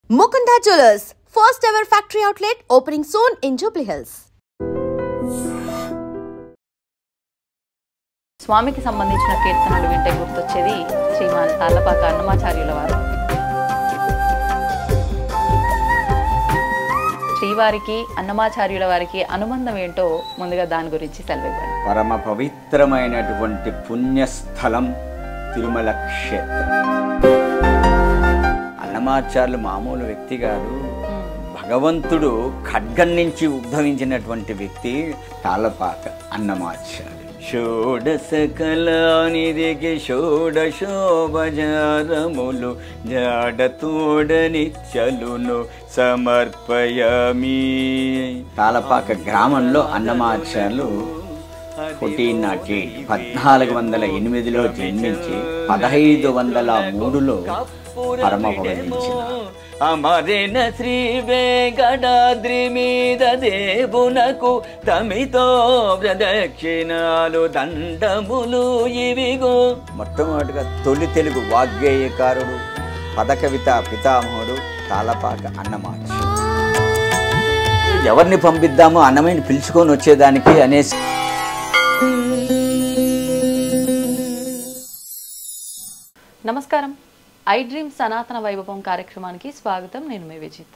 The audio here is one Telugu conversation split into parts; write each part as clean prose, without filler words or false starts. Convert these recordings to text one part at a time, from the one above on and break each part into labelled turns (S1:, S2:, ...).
S1: Mukunda Jewelers, first ever factory outlet opening soon in Jubilee Hills.
S2: స్వామికి సంబంధించిన కీర్తనలు వింటే గుర్తొచ్చేది శ్రీమాన్ తాళ్లపాక అన్నమాచార్యుల వారు. శ్రీవారికి అన్నమాచార్యుల వారికి అనుబంధం ఏంటో ముందుగా దాని గురించి సెలవివ్వండి.
S3: పరమ పవిత్రమైనటువంటి పుణ్యస్థలం తిరుమల క్షేత్రం. అన్నమాచార్యులు మామూలు వ్యక్తి కాదు, భగవంతుడు ఖడ్గం నుంచి ఉద్భవించినటువంటి వ్యక్తి తాళ్లపాక అన్నమాచార్యులు. షోడశ కళానిధికి షోడశోపచారములు జాడతోడనిచ్చలును సమర్పయామి. తాళ్లపాక గ్రామంలో అన్నమాచార్యులు 1408లో జన్మించి 1503లో పరమపదించిన అమరేన శ్రీ వెంకటాద్రి మీద దేవునకు తమితో ప్రదక్షిణాలు దండములు ఇవిగో. మొట్టమొదటిగా తొలి తెలుగు వాగ్గేయకారుడు, పదకవిత పితామహుడు తాళ్లపాక అన్నమాచార్యులు. ఎవరిని పంపిద్దామో అన్నమయ్యని పిలుచుకొని వచ్చేదానికి అనేసి
S2: నమస్కారం. ఐ డ్రీమ్ సనాతన వైభవం కార్యక్రమానికి స్వాగతం. నేను మీ విజిత.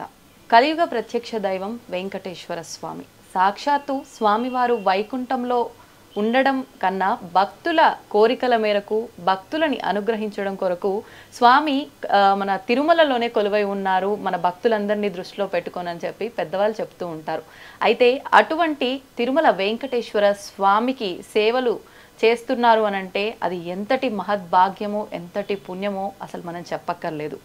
S2: కలియుగ ప్రత్యక్ష దైవం వెంకటేశ్వర స్వామి. సాక్షాత్తు స్వామివారు వైకుంఠంలో ఉండడం కన్నా భక్తుల కోరికల మేరకు భక్తులని అనుగ్రహించడం కొరకు స్వామి మన తిరుమలలోనే కొలువై ఉన్నారు, మన భక్తులందరినీ దృష్టిలో పెట్టుకోనని చెప్పి పెద్దవాళ్ళు చెప్తూ ఉంటారు. అయితే అటువంటి తిరుమల వెంకటేశ్వర స్వామికి సేవలు చేస్తున్నారు అనంటే అది ఎంతటి మహద్భాగ్యమో ఎంతటి పుణ్యమో అసలు మనం చెప్పక్కర్లేదు.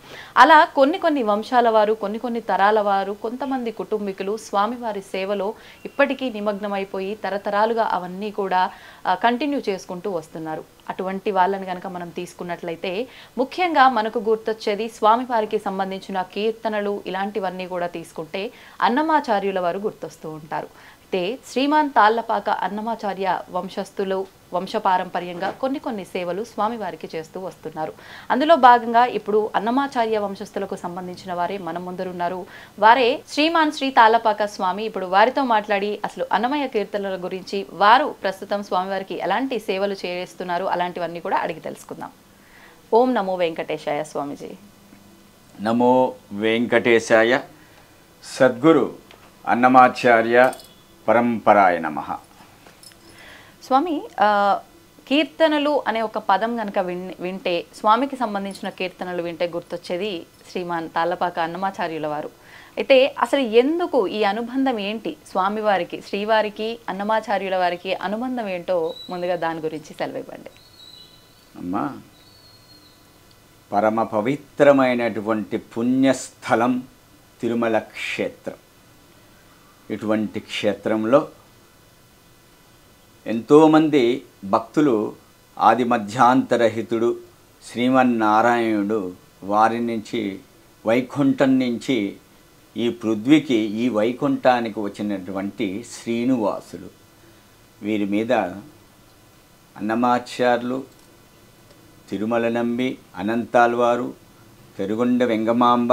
S2: అలా కొన్ని వంశాల వారు, కొన్ని తరాల వారు, కొంతమంది కుటుంబీకులు స్వామివారి సేవలో ఇప్పటికీ నిమగ్నమైపోయి తరతరాలుగా అవన్నీ కూడా కంటిన్యూ చేసుకుంటూ వస్తున్నారు. అటువంటి వాళ్ళని కనుక మనం తీసుకున్నట్లయితే ముఖ్యంగా మనకు గుర్తొచ్చేది స్వామివారికి సంబంధించిన కీర్తనలు, ఇలాంటివన్నీ కూడా తీసుకుంటే అన్నమాచార్యుల వారు గుర్తొస్తూ ఉంటారు. అయితే శ్రీమాన్ తాళ్లపాక అన్నమాచార్య వంశస్థులు వంశపారంపర్యంగా కొన్ని సేవలు స్వామివారికి చేస్తూ వస్తున్నారు. అందులో భాగంగా ఇప్పుడు అన్నమాచార్య వంశస్థులకు సంబంధించిన వారే మన ముందరున్నారు. వారే శ్రీమాన్ శ్రీ తాళ్లపాక స్వామి. ఇప్పుడు వారితో మాట్లాడి అసలు అన్నమయ్య కీర్తనల గురించి, వారు ప్రస్తుతం స్వామివారికి ఎలాంటి సేవలు చేస్తున్నారు, అలాంటివన్నీ కూడా అడిగి తెలుసుకుందాం. ఓం నమో వెంకటేశాయ స్వామిజీ.
S3: నమో వెంకటేశాయ. సద్గురు అన్నమాచార్య పరంపరాయ నమః.
S2: స్వామి, కీర్తనలు అనే ఒక పదం కనుక వింటే, స్వామికి సంబంధించిన కీర్తనలు వింటే గుర్తొచ్చేది శ్రీమాన్ తాళ్లపాక అన్నమాచార్యుల వారు. అయితే అసలు ఎందుకు ఈ అనుబంధం ఏంటి స్వామివారికి, శ్రీవారికి, అన్నమాచార్యుల వారికి అనుబంధం ఏంటో ముందుగా దాని గురించి సెలవివ్వండి.
S3: అమ్మా, పరమ పవిత్రమైనటువంటి పుణ్యస్థలం తిరుమల క్షేత్రం. ఇటువంటి క్షేత్రంలో ఎంతోమంది భక్తులు ఆది మధ్యాంతరహితుడు శ్రీమన్నారాయణుడు వారి నుంచి, వైకుంఠం నుంచి ఈ పృథ్వీకి, ఈ వైకుంఠానికి వచ్చినటువంటి శ్రీనివాసులు, వీరి మీద అన్నమాచార్యులు, తిరుమల నంబి, అనంతాల్వారు, తెరుగుండ వెంగమాంబ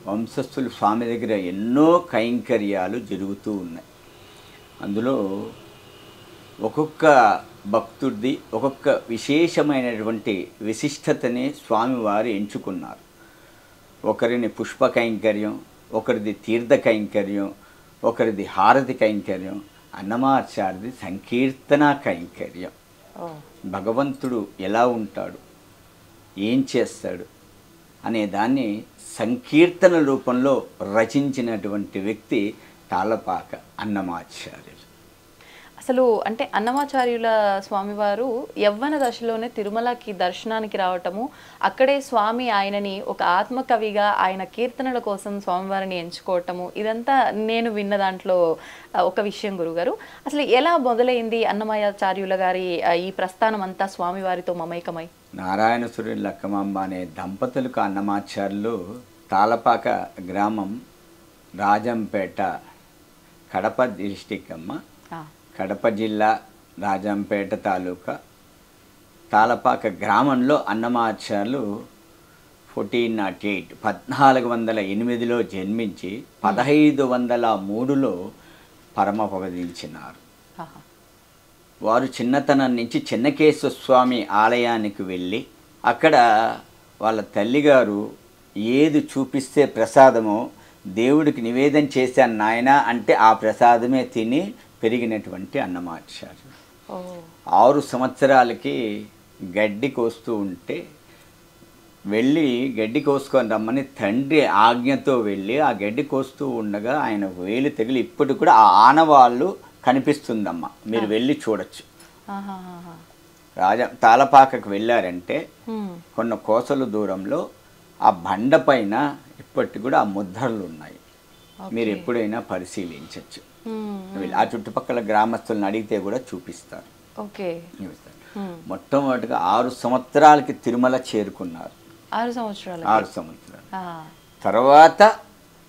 S3: వంశస్థులు స్వామి దగ్గర ఎన్నో కైంకర్యాలు జరుగుతూ ఉన్నాయి. అందులో ఒక్కొక్క భక్తుడిది ఒక్కొక్క విశేషమైనటువంటి విశిష్టతని స్వామివారు ఎంచుకున్నారు. ఒకరిని పుష్ప కైంకర్యం, ఒకరిది తీర్థ కైంకర్యం, ఒకరిది హారతి కైంకర్యం, అన్నమాచార్యది సంకీర్తన కైంకర్యం. భగవంతుడు ఎలా ఉంటాడు, ఏం చేస్తాడు అనే దాన్ని సంకీర్తన రూపంలో రచించినటువంటి వ్యక్తి తాళ్లపాక అన్నమాచార్యులు.
S2: అసలు అంటే అన్నమాచార్యుల స్వామివారు యవ్వన దశలోనే తిరుమలకి దర్శనానికి రావటము, అక్కడే స్వామి ఆయనని ఒక ఆత్మకవిగా ఆయన కీర్తనల కోసం స్వామివారిని ఎంచుకోవటము, ఇదంతా నేను విన్న దాంట్లో ఒక విషయం గురుగారు. అసలు ఎలా మొదలైంది అన్నమాచార్యుల గారి ఈ ప్రస్థానం అంతా స్వామివారితో మమైకమై?
S3: నారాయణసురి లక్కమాంబ అనే దంపతులకు అన్నమాచార్యులు తాళ్లపాక గ్రామం, రాజంపేట, కడప డిస్టిక్ అమ్మ, కడప జిల్లా, రాజంపేట తాలూకా, తాళ్లపాక గ్రామంలో అన్నమాచార్యులు 1408 1408లో జన్మించి 1503లో పరమపదించినారు.
S2: ఆహా.
S3: వారు చిన్నతనం నుంచి చెన్నకేశ్వర స్వామి ఆలయానికి వెళ్ళి అక్కడ వాళ్ళ తల్లిగారు ఏది చూపిస్తే ప్రసాదమో దేవుడికి నివేదన చేశాను నాయన అంటే ఆ ప్రసాదమే తిని పెరిగినటువంటి అన్నమాచార్యులు. 6 సంవత్సరాలకి గడ్డి కోస్తూ ఉంటే వెళ్ళి గడ్డి కోసుకొని రమ్మని తండ్రి ఆజ్ఞతో వెళ్ళి ఆ గడ్డి కోస్తూ ఉండగా ఆయన వేలు తగిలి ఇప్పటికి కూడా ఆ ఆనవాళ్ళు కనిపిస్తుందమ్మా, మీరు వెళ్ళి చూడొచ్చు. తాళపాకకు వెళ్ళారంటే కొన్ని కోసల దూరంలో ఆ బండ పైన ఇప్పటికి కూడా ఆ ముద్రలు ఉన్నాయి, మీరు ఎప్పుడైనా పరిశీలించవచ్చు. ఆ చుట్టుపక్కల గ్రామస్తులను అడిగితే కూడా చూపిస్తారు. మొట్టమొదటిగా 6 సంవత్సరాలకి తిరుమల చేరుకున్నారు.
S2: 6 సంవత్సరాలు
S3: తర్వాత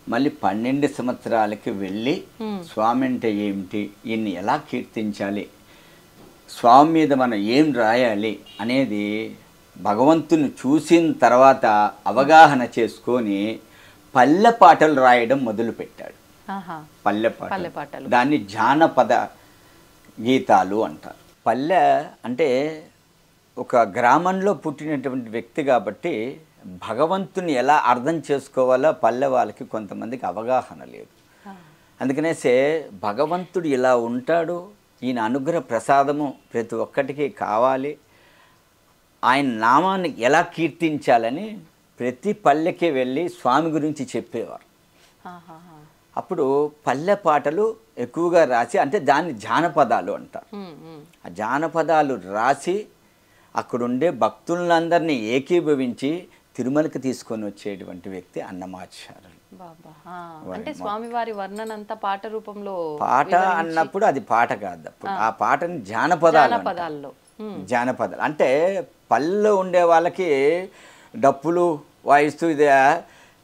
S3: మళ్ళీ 12 సంవత్సరాలకి వెళ్ళి స్వామి అంటే ఏమిటి, ఈయన్ని ఎలా కీర్తించాలి, స్వామి మీద మనం ఏం రాయాలి అనేది భగవంతుని చూసిన తర్వాత అవగాహన చేసుకొని పల్లె పాటలు రాయడం మొదలుపెట్టాడు. పల్లె పాటలు, దాన్ని జానపద గీతాలు అంటారు. పల్లె అంటే ఒక గ్రామంలో పుట్టినటువంటి వ్యక్తి కాబట్టి భగవంతుని ఎలా అర్థం చేసుకోవాలో పల్లె వాళ్ళకి కొంతమందికి అవగాహన లేదు. అందుకనేసే భగవంతుడు ఇలా ఉంటాడు, ఈయన అనుగ్రహ ప్రసాదము ప్రతి ఒక్కటికి కావాలి, ఆయన నామాన్ని ఎలా కీర్తించాలని ప్రతి పల్లెకి వెళ్ళి స్వామి గురించి చెప్పేవారు. అప్పుడు పల్లె పాటలు ఎక్కువగా రాసి, అంటే దాన్ని జానపదాలు అంటారు. ఆ జానపదాలు రాసి అక్కడుండే భక్తులందరినీ ఏకీభవించి తిరుమలకి తీసుకొని వచ్చేటువంటి వ్యక్తి అన్నమాచార్యులు.
S2: అంటే స్వామివారి వర్ణన అంతా పాట రూపంలో,
S3: పాట అన్నప్పుడు అది పాట కాదు, అప్పుడు ఆ పాటని జానపదాలు అంటే పల్లెలో ఉండే వాళ్ళకి డప్పులు వాయిస్తూ ఇది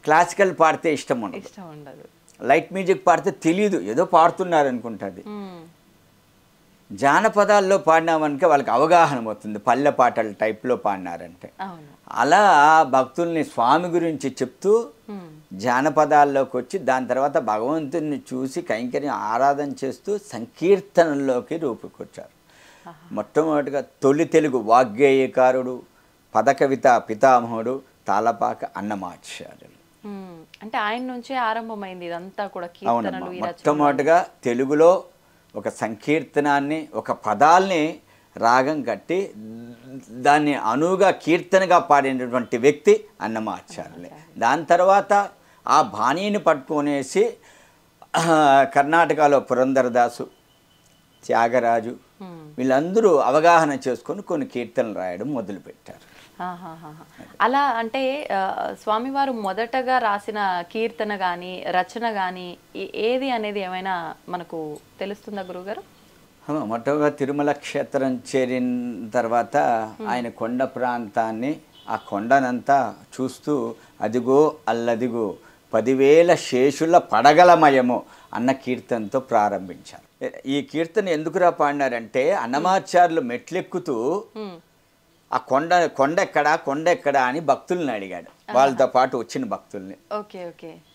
S3: క్లాసికల్ పాడితే ఇష్టం ఉండదు, లైట్ మ్యూజిక్ పాడితే తెలియదు, ఏదో పాడుతున్నారు అనుకుంటుంది. జానపదాల్లో పాడినామనుక వాళ్ళకి అవగాహన అవుతుంది, పల్లె పాటల టైప్లో పాడినారంటే. అలా భక్తుల్ని స్వామి గురించి చెప్తూ జానపదాల్లోకి వచ్చి దాని తర్వాత భగవంతుని చూసి కైంకర్యం ఆరాధన చేస్తూ సంకీర్తనల్లోకి రూపుకొచ్చారు. మొట్టమొదటిగా తొలి తెలుగు వాగ్గేయకారుడు, పదకవిత పితామహుడు తాళపాక అన్నమాచార్యులు.
S2: అంటే ఆయన నుంచే ఆరంభమైంది ఇదంతా కూడా.
S3: మొట్టమొదటిగా తెలుగులో ఒక సంకీర్తనాన్ని, ఒక పదాల్ని రాగం కట్టి దాన్ని అనువుగా కీర్తనగా పాడినటువంటి వ్యక్తి అన్నమాచార్యులే. దాని తర్వాత ఆ బాణీని పట్టుకొనేసి కర్ణాటకలో పురంధరదాసు, త్యాగరాజు వీళ్ళందరూ అవగాహన చేసుకొని కొన్ని కీర్తనలు రాయడం మొదలుపెట్టారు.
S2: అలా అంటే స్వామివారు మొదటగా రాసిన కీర్తన కానీ రచన కానీ ఏది అనేది ఏమైనా మనకు తెలుస్తుందా గురుగారు?
S3: మొట్టగా తిరుమల క్షేత్రం చేరిన తర్వాత ఆయన కొండ ప్రాంతాన్ని, ఆ కొండనంతా చూస్తూ అదిగో అల్లదిగో 10,000 శేషుల పడగలమయము అన్న కీర్తనతో ప్రారంభించారు. ఈ కీర్తన ఎందుకురా పాడినారంటే అన్నమాచార్యులు మెట్లెక్కుతూ ఆ కొండ ఎక్కడా అని భక్తుల్ని అడిగాడు, వాళ్ళతో పాటు వచ్చిన భక్తుల్ని.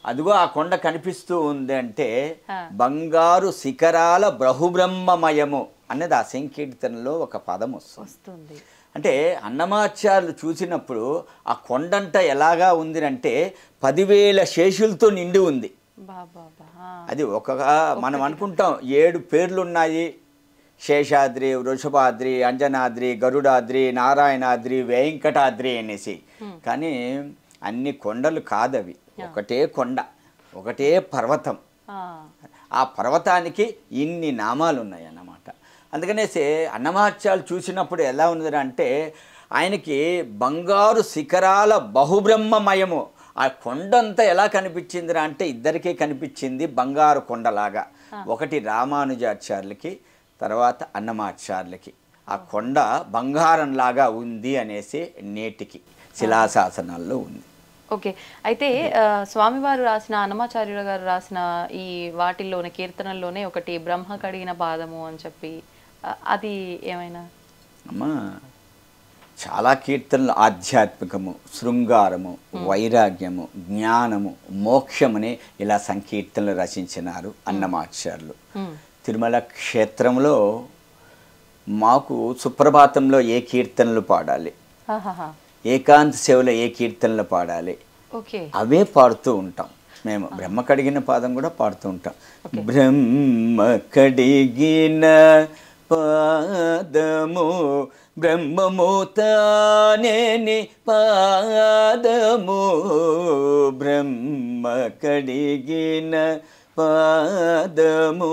S3: అదిగో ఆ కొండ కనిపిస్తూ ఉంది అంటే బంగారు శిఖరాల బహుబ్రహ్మమయము అన్నది ఆ సంకీర్తనలో ఒక పదం వస్తుంది. అంటే అన్నమాచార్యులు చూసినప్పుడు ఆ కొండంట ఎలాగా ఉంది అంటే 10,000 శేషులతో నిండి ఉంది. అది ఒక మనం అనుకుంటాం 7 పేర్లు ఉన్నాయి, శేషాద్రి, వృషభాద్రి, అంజనాద్రి, గరుడాద్రి, నారాయణాద్రి, వెంకటాద్రి అనేసి. కానీ అన్ని కొండలు కాదవి, ఒకటే కొండ, ఒకటే పర్వతం. ఆ పర్వతానికి ఇన్ని నామాలు ఉన్నాయి అన్నమాట. అందుకనేసి అన్నమాచార్యులు చూసినప్పుడు ఎలా ఉన్నదంటే ఆయనకి బంగారు శిఖరాల బహుబ్రహ్మమయము. ఆ కొండంతా ఎలా కనిపించిందిరా అంటే ఇద్దరికే కనిపించింది బంగారు కొండలాగా. ఒకటి రామానుజాచార్యులకి, తర్వాత అన్నమాచార్యులకి ఆ కొండ బంగారంలాగా ఉంది అనేసి నేటికి శిలాశాసనాల్లో ఉంది.
S2: ఓకే, అయితే స్వామివారు రాసిన, అన్నమాచార్యుల గారు రాసిన ఈ వాటిల్లోనే కీర్తనల్లోనే ఒకటి బ్రహ్మ కడిగిన పాదము అని చెప్పి, అది ఏమైనా
S3: అమ్మా చాలా కీర్తనలు ఆధ్యాత్మికము, శృంగారము, వైరాగ్యము, జ్ఞానము, మోక్షముని ఇలా సంకీర్తనలు రచించినారు అన్నమాచార్యులు. తిరుమల క్షేత్రంలో మాకు సుప్రభాతంలో ఏ కీర్తనలు పాడాలి, ఏకాంత సేవలో ఏ కీర్తనలు పాడాలి, అవే పాడుతూ ఉంటాం. మేము బ్రహ్మ కడిగిన పాదం కూడా పాడుతూ ఉంటాం. బ్రహ్మ కడిగిన పాదము బ్రహ్మము తానేని పాదము, బ్రహ్మ కడిగిన పాదము.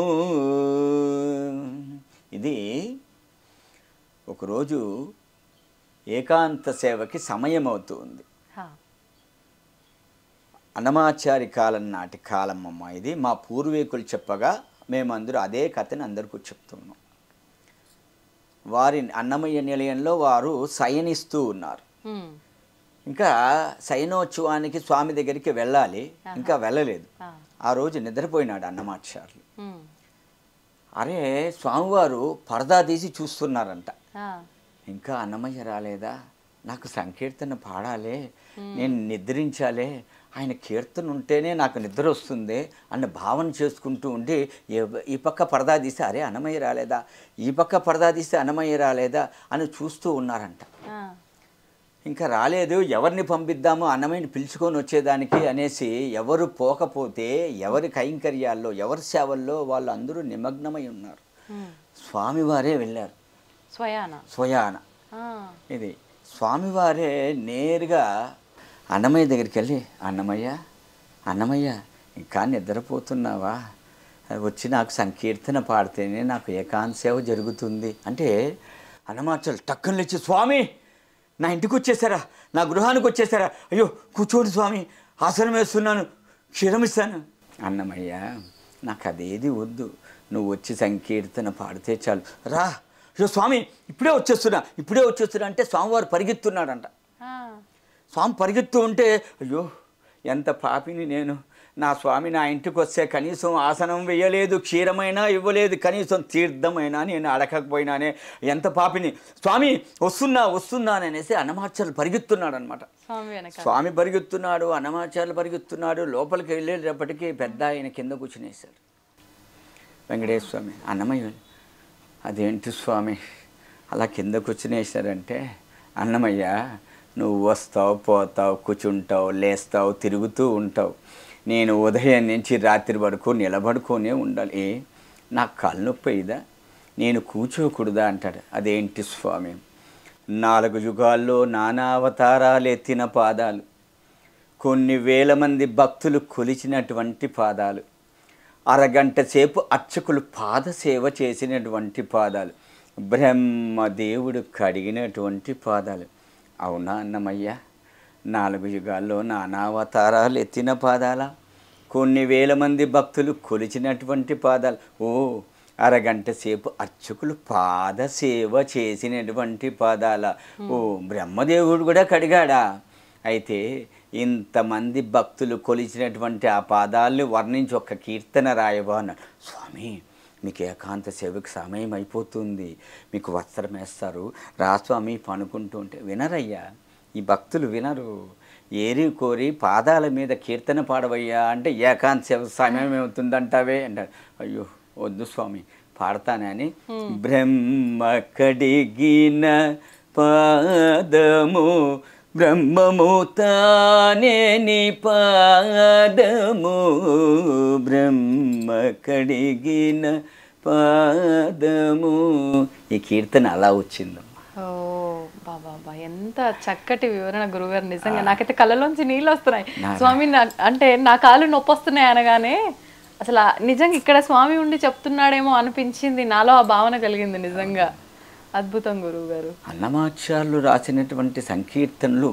S3: ఇది ఒకరోజు ఏకాంత సేవకి సమయం అవుతుంది. అన్నమాచారి కాలం నాటి కాలమ్మ ఇది. మా పూర్వీకులు చెప్పగా మేమందరూ అదే కథని అందరికీ చెప్తున్నాం. వారి అన్నమయ్య నిలయంలో వారు శయనిస్తూ ఉన్నారు. ఇంకా శయనోత్సవానికి స్వామి దగ్గరికి వెళ్ళాలి, ఇంకా వెళ్ళలేదు. ఆ రోజు నిద్రపోయినాడు అన్నమాచార్యులు. అరే స్వామివారు పరదా తీసి చూస్తున్నారంట. ఇంకా అన్నమయ్య రాలేదా, నాకు సంకీర్తన పాడాలి, నేను నిద్రించాలి, ఆయన కీర్తన ఉంటేనే నాకు నిద్ర వస్తుంది అన్న భావన చేసుకుంటూ ఉండి ఈ పక్క పరదా తీస్తే అరే అన్నమయ్య రాలేదా, ఈ పక్క పరదా తీస్తే అన్నమయ్య రాలేదా అని చూస్తూ ఉన్నారంట. ఇంకా రాలేదు, ఎవరిని పంపిద్దామో అన్నమయ్యని పిలుచుకొని వచ్చేదానికి అనేసి ఎవరు పోకపోతే ఎవరి కైంకర్యాల్లో ఎవరి సేవల్లో వాళ్ళు అందరూ నిమగ్నమై ఉన్నారు. స్వామివారే వెళ్ళారు స్వయాన. ఇది స్వామివారే నేరుగా అన్నమయ్య దగ్గరికి వెళ్ళి అన్నమయ్య ఇంకా నిద్రపోతున్నావా, వచ్చి నాకు సంకీర్తన పాడితేనే నాకు ఏకాంత సేవ జరుగుతుంది అంటే అన్నమాచార్యులు టక్కున లేచి, స్వామి నా ఇంటికి వచ్చేసారా, నా గృహానికి వచ్చేసారా, అయ్యో కూర్చోండి స్వామి, ఆసనం వేస్తున్నాను, క్షీరమిస్తాను. అన్నమయ్య నాకు అదేది వద్దు, నువ్వు వచ్చి సంకీర్తన పాడితే చాలు, రా. అయ్యో స్వామి ఇప్పుడే వచ్చేస్తున్నా అంటే స్వామివారు పరిగెత్తున్నాడంట. స్వామి పరిగెత్తు ఉంటే అయ్యో ఎంత పాపిని నేను, నా స్వామి నా ఇంటికి వస్తే కనీసం ఆసనం వేయలేదు, క్షీరమైనా ఇవ్వలేదు, కనీసం తీర్థమైనా నేను అడగకపోయినానే, ఎంత పాపిని, స్వామి వస్తున్నాననేసి అన్నమాచార్యులు పరిగెత్తున్నాడు అనమాట. స్వామి పరిగెత్తున్నాడు, అన్నమాచార్యులు పరిగెత్తున్నాడు. లోపలికి వెళ్ళేటప్పటికీ పెద్ద ఆయన కింద కూర్చునేశారు. వెంకటేశ్వర స్వామి అన్నమయ్య, అదేంటి స్వామి అలా కింద కూర్చునేశారంటే, అన్నమయ్య నువ్వు వస్తావు, పోతావు, కూర్చుంటావు, లేస్తావు, తిరుగుతూ ఉంటావు, నేను ఉదయం నుంచి రాత్రి వరకు నిలబడుకొనే ఉండాలి, నాకు కాళ్ళు నొప్పి అయ్యిదా, నేను కూర్చోకూడదా అంటాడు. అదేంటి స్వామి, 4 యుగాల్లో నానా అవతారాలు ఎత్తిన పాదాలు, కొన్ని వేల మంది భక్తులు కొలిచినటువంటి పాదాలు, అరగంట సేపు అర్చకులు పాదసేవ చేసినటువంటి పాదాలు, బ్రహ్మదేవుడు కడిగినటువంటి పాదాలు. అవునా అన్నమయ్య, 4 యుగాల్లో నానావతారాలు ఎత్తిన పాదాల, కొన్ని వేల మంది భక్తులు కొలిచినటువంటి పాదాలు, ఓ అరగంట సేపు అర్చకులు పాదసేవ చేసినటువంటి పాదాల, ఓ బ్రహ్మదేవుడు కూడా కడిగాడా, అయితే ఇంతమంది భక్తులు కొలిచినటువంటి ఆ పాదాలను వర్ణించి ఒక కీర్తన రాయవా అన్నాడు. స్వామి మీకు ఏకాంత సేవకు సమయం అయిపోతుంది, మీకు వస్త్రం వేస్తారు, రా స్వామి పనుకుంటూ ఉంటే వినరయ్యా, ఈ భక్తులు వినరు, ఏరి కోరి పాదాల మీద కీర్తన పాడవయ్యా అంటే ఏకాంత సేవ సమయం అవుతుందంటావే అంటారు. అయ్యో వద్దు స్వామి పాడతానని బ్రహ్మ కడిగిన పాదము బ్రహ్మము తానేని పాదము, బ్రహ్మ కడిగిన పాదము. ఈ కీర్తన అలా వచ్చిందమ్మా.
S2: ఓ బాబా, ఎంత చక్కటి వివరణ గురుగారు. నిజంగా నాకైతే కళ్ళలోంచి నీళ్ళు వస్తున్నాయి. స్వామి అంటే నా కాళ్ళు నొప్పి వస్తున్నాయి అనగానే అసలు నిజంగా ఇక్కడ స్వామి ఉండి చెప్తున్నాడేమో అనిపించింది, నాలో ఆ భావన కలిగింది. నిజంగా అద్భుతం గురువు గారు.
S3: అన్నమాచార్యులు రాసినటువంటి సంకీర్తనలు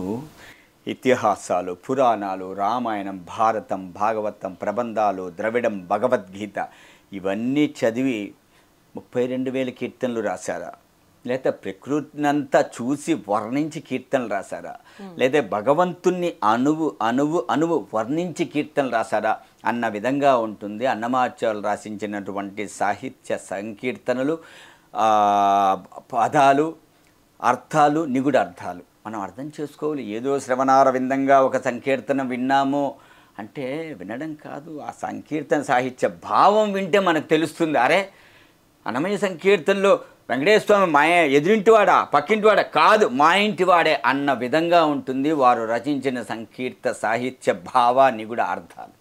S3: ఇతిహాసాలు, పురాణాలు, రామాయణం, భారతం, భాగవతం, ప్రబంధాలు, ద్రవిడం, భగవద్గీత ఇవన్నీ చదివి 32,000 కీర్తనలు రాశారా, లేదా ప్రకృతినంతా చూసి వర్ణించి కీర్తనలు రాశారా, లేదా భగవంతుణ్ణి అణువు వర్ణించి కీర్తనలు రాశారా అన్న విధంగా ఉంటుంది అన్నమాచార్యులు రాసించినటువంటి సాహిత్య సంకీర్తనలు, పదాలు, అర్థాలు నిగుడ అర్థాలు మనం అర్థం చేసుకోవాలి. ఏదో శ్రవణార విందంగా ఒక సంకీర్తన విన్నాము అంటే వినడం కాదు, ఆ సంకీర్తన సాహిత్య భావం వింటే మనకు తెలుస్తుంది. అరే అన్నమయ్య సంకీర్తనలో వెంకటేశ్వర స్వామి మా ఎదురింటివాడా పక్కింటివాడా కాదు మా ఇంటివాడే అన్న విధంగా ఉంటుంది వారు రచించిన సంకీర్త సాహిత్య భావ నిగుడ అర్థాలు.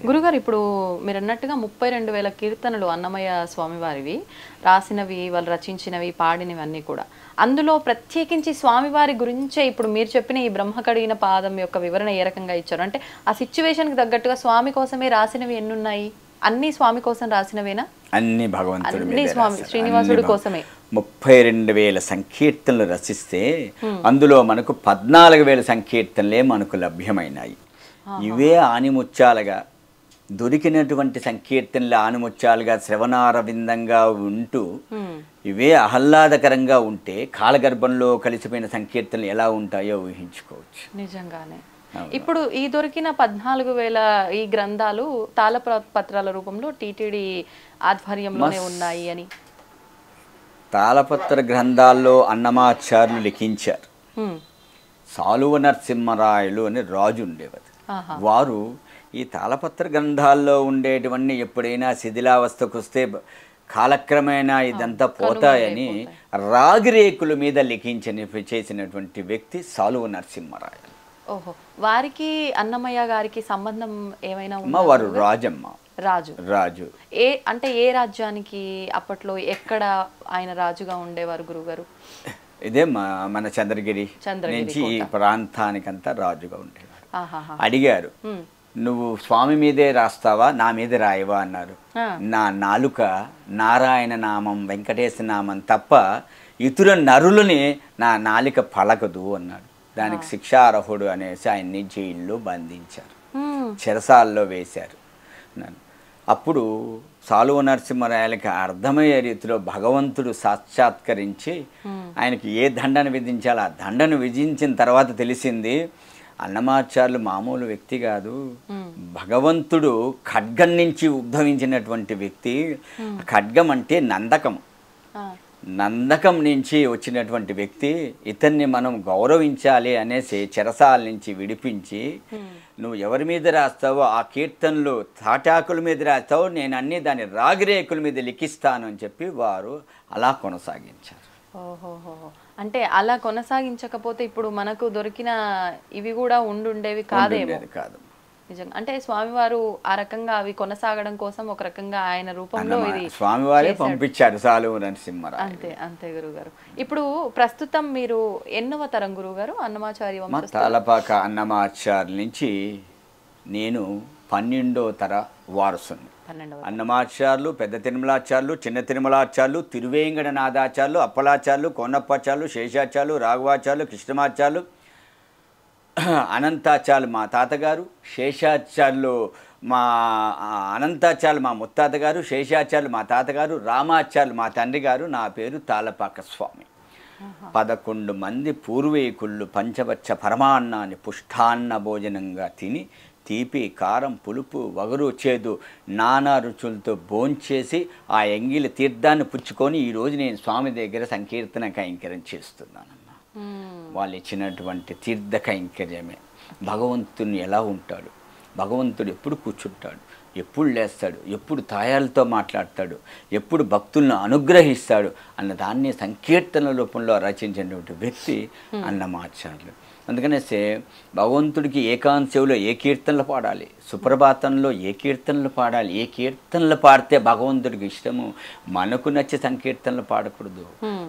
S2: గురుగారు ఇప్పుడు మీరు అన్నట్టుగా 32,000 కీర్తనలు అన్నమయ్య స్వామివారివి రాసినవి, వాళ్ళు రచించినవి, పాడినవి అన్నీ కూడా. అందులో ప్రత్యేకించి స్వామివారి గురించే ఇప్పుడు మీరు చెప్పిన ఈ బ్రహ్మ కడిగిన పాదం యొక్క వివరణ ఏ రకంగా ఇచ్చారు అంటే ఆ సిచ్యువేషన్కి తగ్గట్టుగా స్వామి కోసమే రాసినవి ఎన్ని ఉన్నాయి? అన్ని స్వామి కోసం రాసినవేనా?
S3: అన్ని భగవంతుడి
S2: అన్ని స్వామి శ్రీనివాసుడి కోసమే.
S3: 32,000 సంకీర్తనలు రచిస్తే అందులో మనకు 14,000 సంకీర్తనలే మనకు లభ్యమైనాయి. ఇవే ఆనిముత్యాలుగా దొరికినటువంటి సంకీర్తనలు ఆనిముత్యాలుగా శ్రవణారవిందంగా ఉంటూ ఇవే ఆహ్లాదకరంగా ఉంటే కాలగర్భంలో కలిసిపోయిన సంకీర్తనలు ఎలా ఉంటాయో ఊహించుకోవచ్చు.
S2: నిజంగానే. ఇప్పుడు ఈ దొరికిన 14,000 ఈ గ్రంథాలు తాళపత్రాల రూపంలో టీటీడీ ఆధ్వర్యంలోనే ఉన్నాయి అని.
S3: తాళపత్ర గ్రంథాల్లో అన్నమాచార్యులు లిఖించారు. సాలువ నరసింహరాయలు అని రాజు ఉండేవారు. వారు ఈ తాళపత్ర గ్రంథాల్లో ఉండేటివన్నీ ఎప్పుడైనా శిథిలావస్థకు వస్తే కాలక్రమేణా ఇదంతా పోతాయని రాగిరేకుల మీద చేసినటువంటి వ్యక్తి సాలువ నరసింహరాయలు.
S2: ఓహో, వారికి అన్నమయ్య గారికి సంబంధం ఏమైనా ఉందా?
S3: వారు రాజమ్మ. రాజు
S2: అంటే ఏ రాజ్యానికి అప్పట్లో ఎక్కడ ఆయన రాజుగా ఉండేవారు గురుగారు?
S3: ఇదే మన చంద్రగిరి నుంచి ఈ ప్రాంతానికంతా రాజుగా ఉండేవారు. అడిగారు, నువ్వు స్వామి మీదే రాస్తావా నా మీద రాయవా అన్నారు. నా నాలుక నారాయణ నామం వెంకటేశ్వర నామం తప్ప ఇతర నరులని నా నాలిక పలకదు అన్నాడు. దానికి శిక్షార్హుడు అనేసి ఆయన్ని జైల్లో బంధించారు, చెరసాల్లో వేశారు. అప్పుడు సాలువ నరసింహరాయలకి అర్థమయ్యే రీతిలో భగవంతుడు సాక్షాత్కరించి ఆయనకి ఏ దండను విధించాలో ఆ దండను విధించిన తర్వాత తెలిసింది అన్నమాచార్యులు మామూలు వ్యక్తి కాదు, భగవంతుడు ఖడ్గం నుంచి ఉద్భవించినటువంటి వ్యక్తి. ఖడ్గం అంటే నందకం, నందకం నుంచి వచ్చినటువంటి వ్యక్తి. ఇతన్ని మనం గౌరవించాలి అనేసి చెరసాల నుంచి విడిపించి నువ్వు ఎవరి మీద రాస్తావో ఆ కీర్తనలు తాటాకుల మీద రాస్తావో నేను అన్ని దాని రాగిరేకుల మీద లిఖిస్తాను అని చెప్పి వారు అలా కొనసాగించారు.
S2: ఓహోహో, అంటే అలా కొనసాగించకపోతే ఇప్పుడు మనకు దొరికిన ఇవి కూడా ఉండుండేవి కాదేమో.
S3: కాదు
S2: నిజంగా. అంటే స్వామివారు ఆ రకంగా అవి కొనసాగడం కోసం ఒక రకంగా ఆయన రూపంలో ఇది
S3: స్వామివారే పంపించారు సాలువ నరసింహరాయలు.
S2: అంతే అంతే గురుగారు. ఇప్పుడు ప్రస్తుతం మీరు ఎన్నవ తరం గురుగారు అన్నమాచార్య వంశస్థులు?
S3: తాళపాక అన్నమాచార్యుల నుంచి నేను 12వ తర వారసుని. అన్నమాచార్యులు, పెద్ద తిరుమలాచార్యులు, చిన్న తిరుమలాచార్యులు, తిరువేంకటనాథాచార్యులు, అప్పలాచార్యులు, కోనప్పాచార్యులు, శేషాచార్యులు, రాఘవాచార్యులు, కృష్ణమాచార్యులు, అనంతాచార్యులు మా తాతగారు, శేషాచార్యులు మా అనంతాచార్యులు మా ముత్తాతగారు, శేషాచార్యులు మా తాతగారు, రామాచార్యులు మా తండ్రి గారు. నా పేరు తాళపాక స్వామి. 11 మంది పూర్వీకుళ్ళు పంచవచ్చ పరమాన్నాన్ని పుష్టాన్న భోజనంగా తిని తీపి, కారం, పులుపు, వగరు, చేదు నానా రుచులతో భోంచేసి ఆ ఎంగిలి తీర్థాన్ని పుచ్చుకొని ఈరోజు నేను స్వామి దగ్గర సంకీర్తన కైంకర్యం చేస్తున్నానమ్మా. వాళ్ళు ఇచ్చినటువంటి తీర్థ కైంకర్యమే. భగవంతుని ఎలా ఉంటాడు, భగవంతుడు ఎప్పుడు కూర్చుంటాడు, ఎప్పుడు లేస్తాడు, ఎప్పుడు తాయాలతో మాట్లాడతాడు, ఎప్పుడు భక్తులను అనుగ్రహిస్తాడు అన్న దాన్ని సంకీర్తన రూపంలో రచించినటువంటి వ్యక్తి అన్నమాచార్యులు. అందుకనేసే భగవంతుడికి ఏకాంశంలో ఏ కీర్తనలు పాడాలి, సుప్రభాతంలో ఏ కీర్తనలు పాడాలి, ఏ కీర్తనలు పాడితే భగవంతుడికి ఇష్టము. మనకు నచ్చే సంకీర్తనలు పాడకూడదు,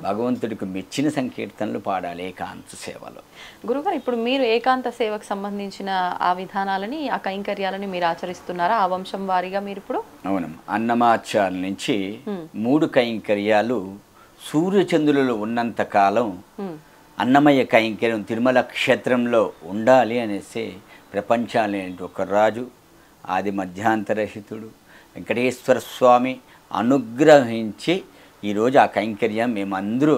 S3: భగవంతుడికి మెచ్చిన సంకీర్తనలు పాడాలి ఏకాంత సేవలో.
S2: గురుగారు, ఇప్పుడు మీరు ఏకాంత సేవకు సంబంధించిన ఆ విధానాలని, ఆ కైంకర్యాలని మీరు ఆచరిస్తున్నారా ఆ వంశం వారిగా మీరు ఇప్పుడు?
S3: అవునమ్మా. అన్నమాచార్యుల నుంచి 3 కైంకర్యాలు సూర్యచంద్రులు ఉన్నంత కాలం అన్నమయ్య కైంకర్యం తిరుమల క్షేత్రంలో ఉండాలి అనేసి ప్రపంచాలేని ఒక రాజు, ఆది మధ్యాంతరహితుడు వెంకటేశ్వర స్వామి అనుగ్రహించి ఈరోజు ఆ కైంకర్యం మేమందరూ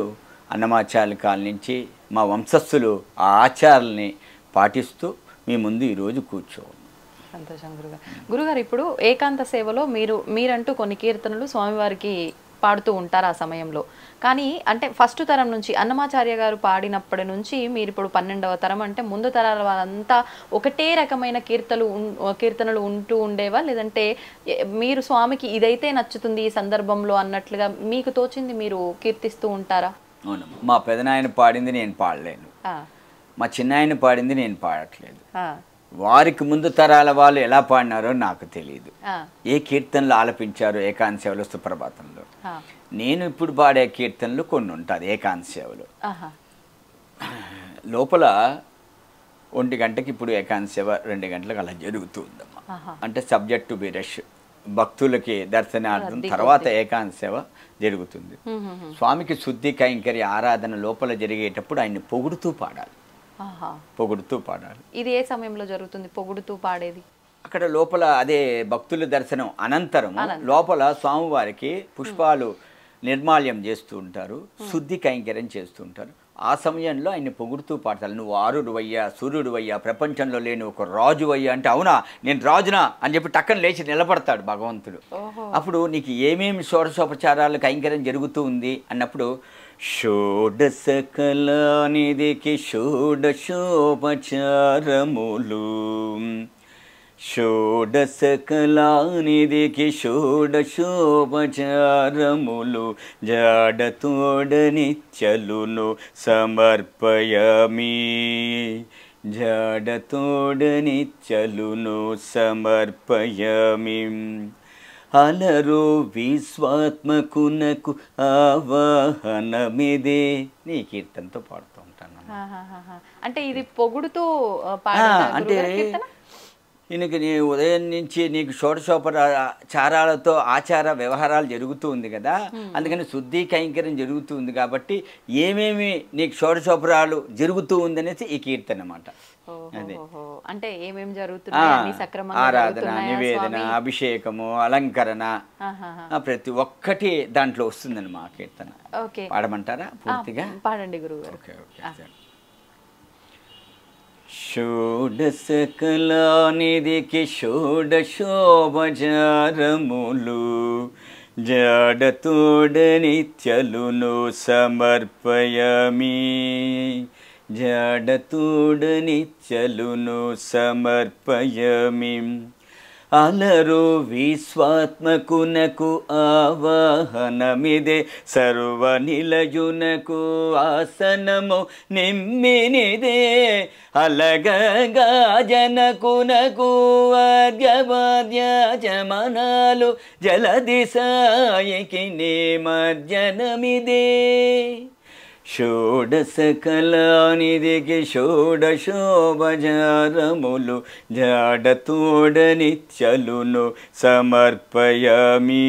S3: అన్నమాచార్యుల కాల నుంచి మా వంశస్థులు ఆ ఆచారాలని పాటిస్తూ మీ ముందు ఈరోజు కూర్చోవాలి.
S2: సంతోషం గురుగారు. గురుగారు, ఇప్పుడు ఏకాంత సేవలో మీరంటూ కొన్ని కీర్తనలు స్వామివారికి పాడుతూ ఉంటారు ఆ సమయంలో. కానీ అంటే ఫస్ట్ తరం నుంచి అన్నమాచార్య గారు పాడినప్పటి నుంచి మీరు ఇప్పుడు 12వ తరం అంటే ముందు తరాల వాళ్ళంతా ఒకటే రకమైన కీర్తనలు ఉంటూ ఉండేవా, లేదంటే మీరు స్వామికి ఇదైతే నచ్చుతుంది ఈ సందర్భంలో అన్నట్లుగా మీకు తోచింది మీరు కీర్తిస్తూ ఉంటారా?
S3: అవును, మా పెదనాయన పాడింది నేను పాడలేను, మా చిన్నాయన పాడింది నేను పాడట్లేదు. వారికి ముందు తరాల వాళ్ళు ఎలా పాడినారో నాకు తెలియదు, ఏ కీర్తనలు ఆలపించారో ఏకాంత సేవలో సుప్రభాతంలో. నేను ఇప్పుడు పాడే కీర్తనలు కొన్ని ఉంటుంది ఏకాంత సేవలో. లోపల 1 గంటకి ఇప్పుడు ఏకాంత సేవ 2 గంటలకు అలా జరుగుతుందమ్మా. అంటే సబ్జెక్ట్ టు బి రష్, భక్తులకి దర్శనార్థం తర్వాత ఏకాంత సేవ జరుగుతుంది. స్వామికి శుద్ధి కైంకర్య ఆరాధన లోపల జరిగేటప్పుడు ఆయన్ని పొగుడుతూ పాడాలి, పొగుడుతూ పాడాలి.
S2: ఇది ఏ సమయంలో జరుగుతుంది పొగుడుతూ పాడేది?
S3: అక్కడ లోపల అదే భక్తుల దర్శనం అనంతరం లోపల స్వామివారికి పుష్పాలు నిర్మాల్యం చేస్తూ ఉంటారు, శుద్ధి కైంకర్యం చేస్తూ ఉంటారు. ఆ సమయంలో ఆయన్ని పొగుడుతూ పాడతారు. నువ్వు ఆరుడువయ్యా, సూర్యుడువయ్యా, ప్రపంచంలో లేని ఒక రాజువయ్యా అంటే, అవునా నేను రాజునా అని చెప్పి టక్కన లేచి నిలబడతాడు భగవంతుడు. అప్పుడు నీకు ఏమేమి షోడశోపచారాలు కైంకర్యం జరుగుతూ ఉంది అన్నప్పుడు, షోడశకలానిధికి షోడశోపచారములు, షోడశకలానిధికి షోడశోపచారములు, జాడతోడనిత్యలును సమర్పయామి, జాడతోడనిత్యలును సమర్పయామి. అలరో విశ్వాత్మకునకు ఆవాహనమిదే. నీ కీర్తనతో పాడుతూ ఉంటాను.
S2: అంటే ఇది పొగుడుతూ
S3: అంటే ఈయనకి నీ ఉదయం నుంచి నీకు షోడశోపచారాలతో ఆచార వ్యవహారాలు జరుగుతూ ఉంది కదా, అందుకని శుద్ధి కైంకర్యం జరుగుతుంది కాబట్టి ఏమేమి నీకు షోడశోపరాలు జరుగుతూ ఉంది అనేసి ఈ కీర్తన అన్నమాట. అదే
S2: అంటే ఏమేమి జరుగుతున్నాయి,
S3: ఆరాధన, నివేదన, అభిషేకము, అలంకరణ ప్రతి ఒక్కటి దాంట్లో వస్తుందని మా కీర్తన. పాడమంటారా పూర్తిగా?
S2: పాడండి గురుగారు.
S3: షోడశకలానిధికి షోడశోపచారములు, జాడతోడనిత్యలును సమర్పయామి, జాడతోడనిత్యలును సమర్పయామి. అలరు విశ్వాత్మకునకు ఆవాహనమిదే, సర్వనిలయునకు ఆసనము నిమ్మినిదే, అలగగా జనకునకు అర్ఘ్యపాద్యాచమనాలు, జలదిశాయికి నిమజ్జనమిదే. షోడశకలానిధికి షోడశోపచారములు, జాడతోడనిత్యలును సమర్పయామి,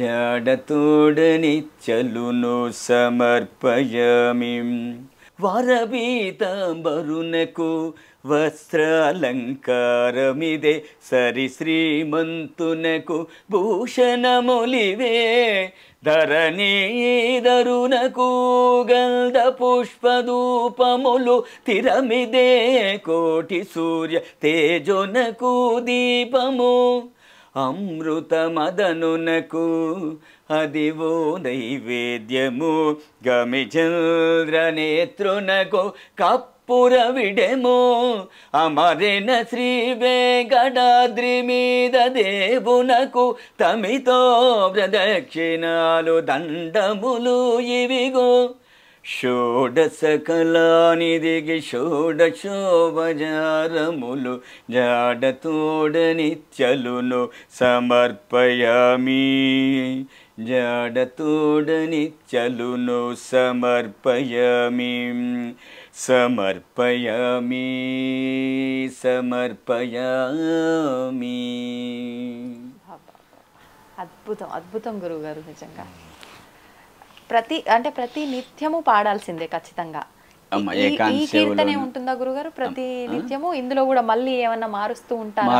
S3: జాడతోడనిత్యలును సమర్పయామి. వరబీతాంబరునకు వస్త్రాలంకారమిదే, సరి శ్రీమంతునకు భూషణములివే, ధరణీధరునకు గంధ పుష్పధూపములు తిరమిదే, కోటి సూర్య తేజోనకు దీపము, అమృతమదనునకు అదివో నైవేద్యము, గమిచంద్రనేత్రునకు కప్పురవిడెము, అమరిన శ్రీ వెంకటాద్రి మీద దేవునకు తమితో ప్రదక్షిణాలు దండములు ఇవిగో. షోడశకలానిధికి షోడశోపచారములు, జాడతోడనిత్యలును సమర్పయామి, జాడతోడనిత్యలును సమర్పయామి, సమర్పయామి, సమర్పయామి.
S2: అద్భుతం, అద్భుతం గురువుగారు. నిజంగా ప్రతి నిత్యము పాడాల్సిందే ఖచ్చితంగా. ఈ కీర్తనే ఉంటుందా గురుగారు ప్రతి నిత్యము? ఇందులో కూడా మళ్ళీ ఏమన్నా మారుస్తూ ఉంటారు?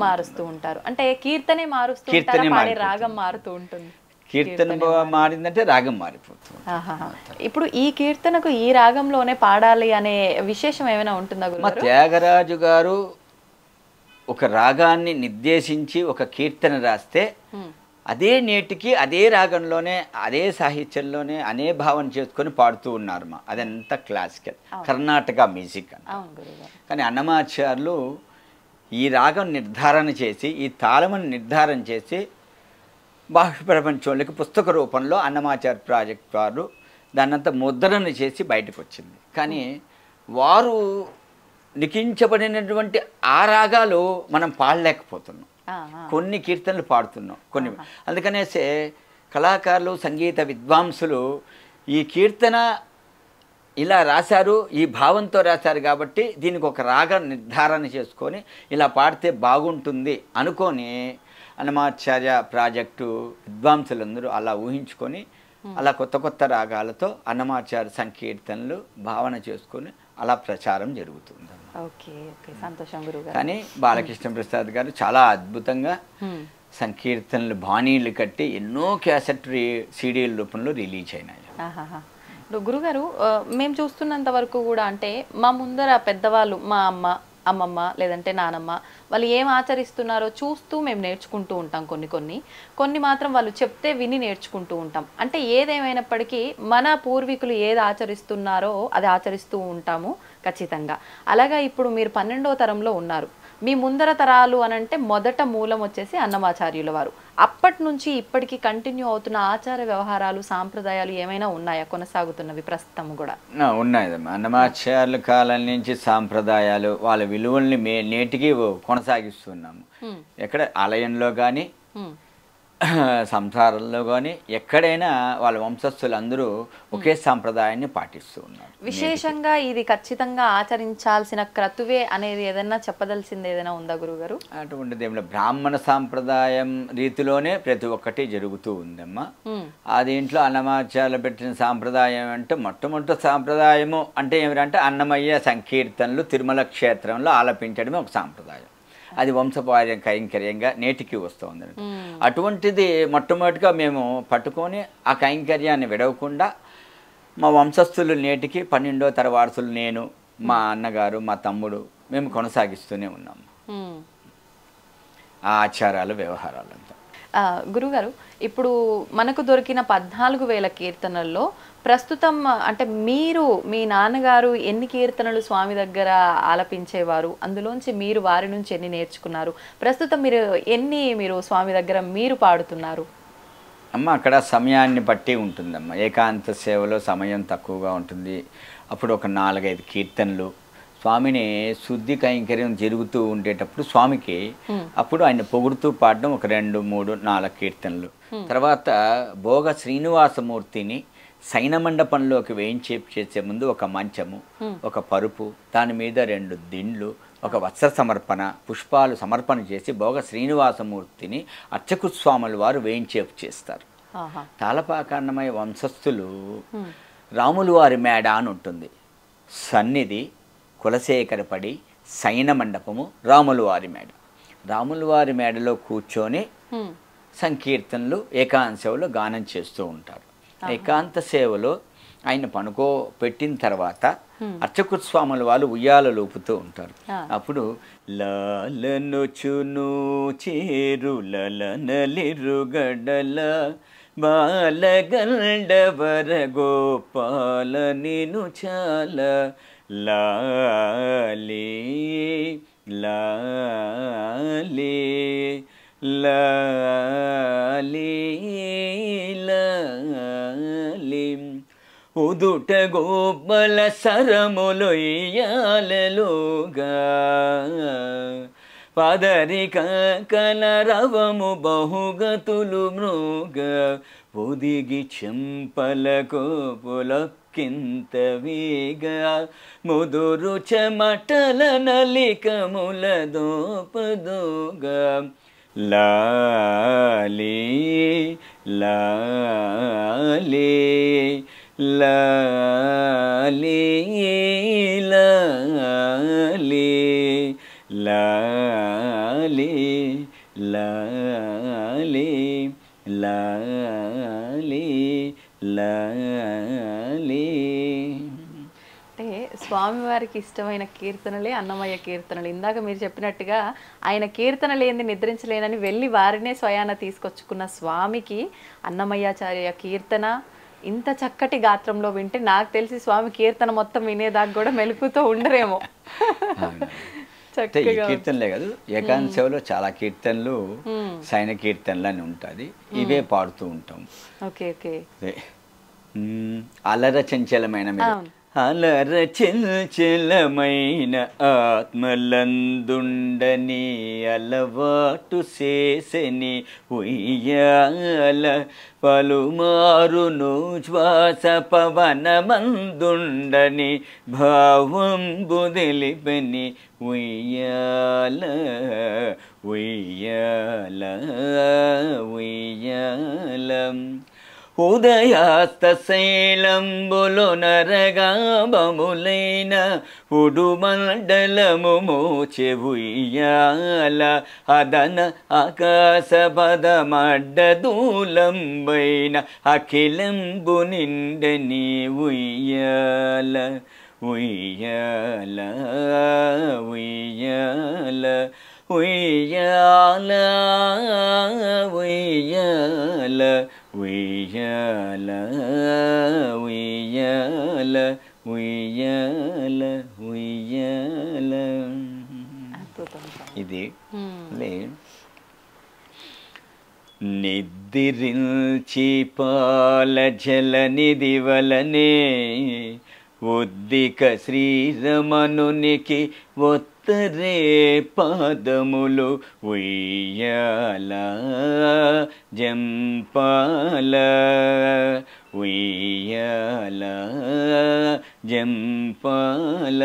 S2: మారుస్తూ ఉంటారు అంటే కీర్తనే మారుస్తూ ఉంటారా, పాడే రాగం మారుతూ ఉంటుంది?
S3: కీర్తన మారిందంటే రాగం మారిపోతుంది.
S2: ఇప్పుడు ఈ కీర్తనకు ఈ రాగంలోనే పాడాలి అనే విశేషం ఏమైనా ఉంటుందా గురుగారు?
S3: త్యాగరాజు గారు ఒక రాగాన్ని నిర్దేశించి ఒక కీర్తన రాస్తే అదే నేటికి అదే రాగంలోనే అదే సాహిత్యంలోనే అనే భావన చేసుకొని పాడుతూ ఉన్నారు మా. అదంతా క్లాసికల్ కర్ణాటక మ్యూజిక్ అని. కానీ అన్నమాచార్యులు ఈ రాగం నిర్ధారణ చేసి ఈ తాళమును నిర్ధారణ చేసి బాహ్య ప్రపంచంలోకి పుస్తక రూపంలో అన్నమాచార్య ప్రాజెక్ట్ వారు దాన్నంతా ముద్రణ చేసి బయటకు వచ్చింది. కానీ వారు లిఖించబడినటువంటి ఆ రాగాలు మనం పాడలేకపోతున్నాం. కొన్ని కీర్తనలు పాడుతున్నాం కొన్ని. అందుకనేసే కళాకారులు సంగీత విద్వాంసులు ఈ కీర్తన ఇలా రాశారు, ఈ భావంతో రాశారు కాబట్టి దీనికి ఒక రాగం నిర్ధారణ చేసుకొని ఇలా పాడితే బాగుంటుంది అనుకొని అన్నమాచార్య ప్రాజెక్టు విద్వాంసులందరూ అలా ఊహించుకొని అలా కొత్త కొత్త రాగాలతో అన్నమాచార్య సంకీర్తనలు భావన చేసుకొని అలా ప్రచారం జరుగుతుంది.
S2: ఓకే ఓకే, సంతోషం గురుగారు.
S3: కానీ బాలకృష్ణ ప్రసాద్ గారు చాలా అద్భుతంగా సంకీర్తనలు బాణీలు కట్టి ఎన్నో క్యాసెట్ సీడీల రూపంలో రిలీజ్ అయినాయి.
S2: గురుగారు, మేము చూస్తున్నంత వరకు కూడా అంటే మా ముందర పెద్దవాళ్ళు మా అమ్మమ్మ లేదంటే నానమ్మ వాళ్ళు ఏం ఆచరిస్తున్నారో చూస్తూ మేము నేర్చుకుంటూ ఉంటాం. కొన్ని మాత్రం వాళ్ళు చెప్తే విని నేర్చుకుంటూ ఉంటాం. అంటే ఏదేమైనప్పటికీ మన పూర్వీకులు ఏది ఆచరిస్తున్నారో అది ఆచరిస్తూ ఉంటాము ఖచ్చితంగా. అలాగా ఇప్పుడు మీరు 12వ తరంలో ఉన్నారు. మీ ముందర తరాలు అనంటే మొదట మూలం వచ్చేసి అన్నమాచార్యుల వారు. అప్పటి నుంచి ఇప్పటికీ కంటిన్యూ అవుతున్న ఆచార వ్యవహారాలు సాంప్రదాయాలు ఏమైనా ఉన్నాయా, కొనసాగుతున్నవి ప్రస్తుతం కూడా?
S3: ఉన్నాయమ్మా. అన్నమాచార్యుల కాలం నుంచి సాంప్రదాయాలు వాళ్ళ విలువల్ని నేటికి కొనసాగిస్తున్నాము. ఎక్కడ ఆలయంలో కానీ సంసారంలో కానీ ఎక్కడైనా వాళ్ళ వంశస్థులందరూ ఒకే సాంప్రదాయాన్ని పాటిస్తూ ఉన్నారు.
S2: విశేషంగా ఇది ఖచ్చితంగా ఆచరించాల్సిన క్రతువే అనేది ఏదైనా చెప్పదలసింది ఏదైనా ఉందా గురుగారు?
S3: అటువంటిది ఏమిటో బ్రాహ్మణ సాంప్రదాయం రీతిలోనే ప్రతి ఒక్కటి జరుగుతూ ఉందమ్మా. అదేంట్లో అన్నమాచార్యులు పెట్టిన సాంప్రదాయం అంటే మొట్టమొదటి సాంప్రదాయము అంటే ఏమిటంటే అన్నమయ్య సంకీర్తనలు తిరుమల క్షేత్రంలో ఆలపించడమే ఒక సాంప్రదాయం. అది వంశపార్య కైంకర్యంగా నేటికి వస్తుంది. అటువంటిది మొట్టమొదటిగా మేము పట్టుకొని ఆ కైంకర్యాన్ని విడవకుండా మా వంశస్థులు నేటికి 12వ తర వారసులు నేను, మా అన్నగారు, మా తమ్ముడు మేము కొనసాగిస్తూనే ఉన్నాము ఆ ఆచారాలు వ్యవహారాలంతా.
S2: గురుగారు, ఇప్పుడు మనకు దొరికిన 14,000 కీర్తనల్లో ప్రస్తుతం అంటే మీ నాన్నగారు ఎన్ని కీర్తనలు స్వామి దగ్గర ఆలపించేవారు, అందులోంచి మీరు వారి నుంచి ఎన్ని నేర్చుకున్నారు, ప్రస్తుతం మీరు స్వామి దగ్గర మీరు పాడుతున్నారు?
S3: అమ్మ అక్కడ సమయాన్ని బట్టి ఉంటుందమ్మ. ఏకాంత సేవలో సమయం తక్కువగా ఉంటుంది. అప్పుడు ఒక 4-5 కీర్తనలు స్వామిని శుద్ధి కైంకర్యం జరుగుతూ ఉండేటప్పుడు స్వామికి అప్పుడు ఆయన పొగుడుతూ పాడడం ఒక 2, 3, 4 కీర్తనలు. తర్వాత భోగ శ్రీనివాసమూర్తిని శయన మండపంలోకి చేసే ముందు ఒక మంచము, ఒక పరుపు, దాని మీద 2 దిండ్లు, ఒక వస్త్ర సమర్పణ, పుష్పాలు సమర్పణ చేసి భోగ శ్రీనివాసమూర్తిని అర్చకుస్వాముల వారు వేయించేపు చేస్తారు. తాళపాకాన్నమయ్య వంశస్థులు రాములు వారి మేడ అని ఉంటుంది. సన్నిధి, కులశేఖరపడి, శయన మండపము, రాములు వారి మేడ. రాములు వారి మేడలో కూర్చొని సంకీర్తనలు ఏకాంత సేవలో గానం చేస్తూ ఉంటారు. ఏకాంత సేవలో ఆయన పెట్టిన తర్వాత అర్చకుస్వాముల వాళ్ళు ఉయ్యాల ఊపుతూ ఉంటారు. అప్పుడు లాలనొచును చేరులనలిరుగడల బాలగండవర గోపాల నిను చాల లాలి లాలి లాలి లాలి ఉదుట గోబల సరములొయ్యాలలుగా పదరిక కలరవము బహుగతులు మృగ ఒదిగి చెంపలకు పులక్కింత వీగ ముదురు చెమటల నలికముల దోపదోగా లాలి లాలి లాలి లాలి లాలి లాలి లాలి లాలి.
S2: అంటే స్వామివారికి ఇష్టమైన కీర్తనలే అన్నమయ్య కీర్తనలు. ఇందాక మీరు చెప్పినట్టుగా ఆయన కీర్తన లేనిది నిద్రించలేనని వెళ్ళి వారినే స్వయాన తీసుకొచ్చుకున్న స్వామికి అన్నమయ్యాచార్య కీర్తన ఇంత చక్కటి గాత్రంలో వింటే నాకు తెలిసి స్వామి కీర్తన మొత్తం వినేదాకా కూడా మెలుకుతో ఉండరేమో.
S3: ఈ కీర్తనలే కాదు, ఏకాంత సేవలో చాలా కీర్తనలు సైన కీర్తనలు అని ఉంటుంది, ఇవే పాడుతూ ఉంటాం.
S2: Okay okay.
S3: అలర చంచలమైన అలర చంచలమైన ఆత్మలందుండని అలవాటు చేసని ఉయ్యాల పలుమారును శ్వాస పవనమందుండని భావం బుదిలిపని ఉయ్యాల ఉయ్యాల ఉయ్యాల ఉదయాస్త శైలంబులు నరగాబములైన ఉడుమండలము మోచె ఉయ్యాల అదన ఆకాశ పదమడ్డదూలంబైన అఖిలంబు నిండని ఉయ్యాల ఉయ్యాల ఉయ్యాల ఉయ్యాల ఉయ్యాల ఉయ్యాల ఉయ్యాల ఉయ్యాల ఉయ్యాల. ఇది నిద్రించి పాల జల నిధి వలనే ఉద్దిక శ్రీరమణునికి ఒత్తరే పాదములు ఉయ్యాల జంపాల ఉయ్యాల జంపాల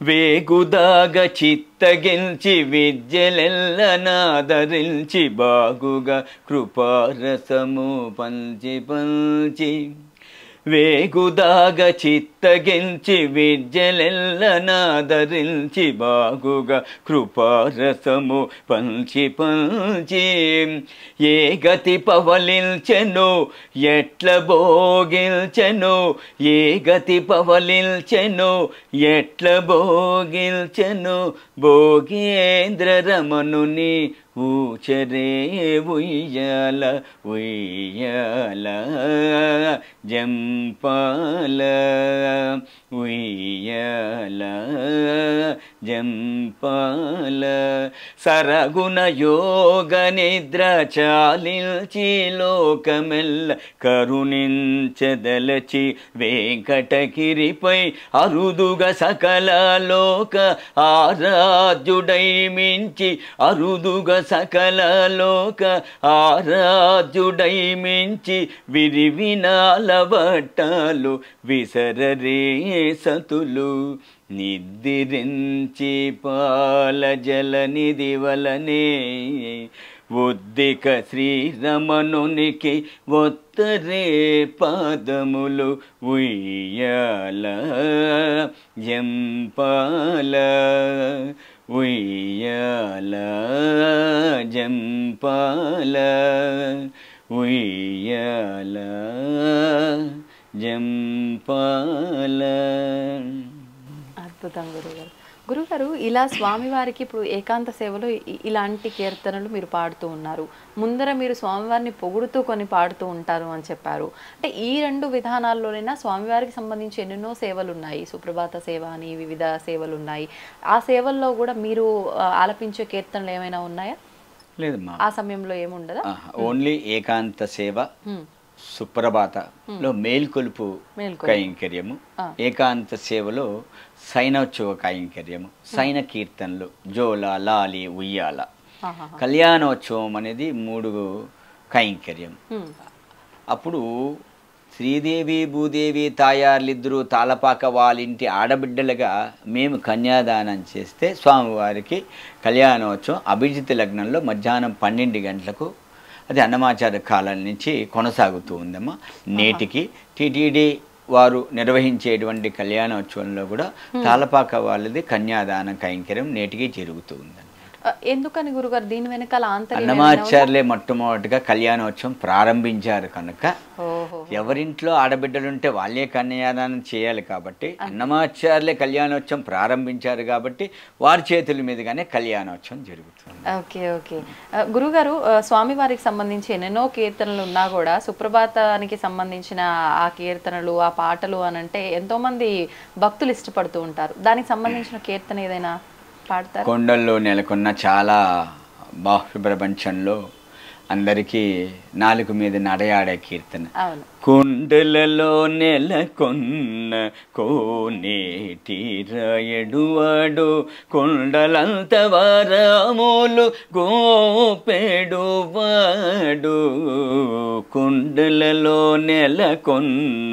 S3: వేగుదాగ చిత్తగించి విద్యలెల్ల నాదరించి బాగుగా కృపారసము పంచి పంచి వేగుదాగ చిత్తగించి విద్యలెల్ల నాదరించి బాగుగా కృపారసము పంచి పంచి ఏ గతి పవలించెను ఎట్ల భోగిల్చెను ఏ గతి పవలించెను ఎట్ల భోగిల్చెను భోగేంద్ర రమణుని ఊచరే ఉయ్యాల ఉయ్యాల జంపాల ఉయ్యాల జంపాల సరగుణ యోగ నిద్ర చాలిల్చి లోకమెల్ల కరుణించదలచి వెంకటగిరిపై అరుదుగా సకల లోక ఆరాధ్యుడై మించి అరుదుగా సకల లోక ఆరాధ్యుడై మించి విరివినాల వట్టాలు విసరరే సతులు నిద్రించి పాల జల నిధి వలనే ఉద్దిక శ్రీరమణునికి ఒత్తరే పాదములు ఉయ్యాల జంపాల ఉయ్యాల జంపాల ఉయ్యాల జంపాల.
S2: అద్భుతం గురుగారు. గురుగారు, ఇలా స్వామివారికి ఇప్పుడు ఏకాంత సేవలో ఇలాంటి కీర్తనలు మీరు పాడుతూ ఉన్నారు. ముందర మీరు స్వామివారిని పొగుడుతూ కొన్ని పాడుతూ ఉంటారు అని చెప్పారు. అంటే ఈ రెండు విధానాల్లోనైనా స్వామివారికి సంబంధించి ఎన్నెన్నో సేవలు ఉన్నాయి. సుప్రభాత సేవ అని వివిధ సేవలు ఉన్నాయి. ఆ సేవల్లో కూడా మీరు ఆలపించే కీర్తనలు ఏమైనా ఉన్నాయా?
S3: లేదమ్మా, ఆ
S2: సమయంలో ఏముండదా?
S3: ఓన్లీ ఏకాంత సేవ, సుప్రభాతలో మేల్కొలుపు కైంకర్యము, ఏకాంత సేవలో సైనోత్సవ కైంకర్యము, సైన కీర్తనలు, జోల, లాలి, ఉయ్యాల, కళ్యాణోత్సవం అనేది 3 కైంకర్యం. అప్పుడు శ్రీదేవి భూదేవి తాయార్లిద్దరూ తాళపాక వాళ్ళింటి ఆడబిడ్డలుగా మేము కన్యాదానం చేస్తే స్వామివారికి కళ్యాణోత్సవం అభిజిత్ లగ్నంలో మధ్యాహ్నం 12 గంటలకు, అది అన్నమాచార్య కాలం నుంచి కొనసాగుతూ ఉందమ్మా. నేటికి టీటీడీ వారు నిర్వహించేటువంటి కళ్యాణోత్సవంలో కూడా తాళపాక వాళ్ళది కన్యాదాన కైంకర్యం నేటికి జరుగుతూ ఉందన్నమాట.
S2: ఎందుకని గురుగారు దీని వెనకాల ఆంతర్యం
S3: అన్నమాచార్యులే మొట్టమొదటిగా కళ్యాణోత్సవం ప్రారంభించారు కనుక
S2: ఓహో
S3: ఎవరింట్లో ఆడబిడ్డలుంటే వాళ్ళే కన్యాదానం చేయాలి కాబట్టి అన్నమాచార్యులే కళ్యాణోత్సవం ప్రారంభించారు కాబట్టి వారి చేతుల మీదుగానే కళ్యాణోత్సవం జరుగుతుంది.
S2: ఓకే ఓకే గురుగారు స్వామివారికి సంబంధించి ఎన్నెన్నో కీర్తనలు ఉన్నా కూడా సుప్రభాతానికి సంబంధించిన ఆ కీర్తనలు ఆ పాటలు అని అంటే ఎంతో మంది భక్తులు ఇష్టపడుతూ ఉంటారు. దానికి సంబంధించిన కీర్తన ఏదైనా పాడతారు?
S3: కొండల్లో నెలకొన్న చాలా బాహ్య ప్రపంచంలో అందరికీ నాలుగు మీద నడయాడే కీర్తన.
S2: అవును.
S3: కొండలలో నెలకొన్న కోనేటి రాయడువాడు కొండలంత వరములు గోపెడువాడు కొండలలో నెలకొన్న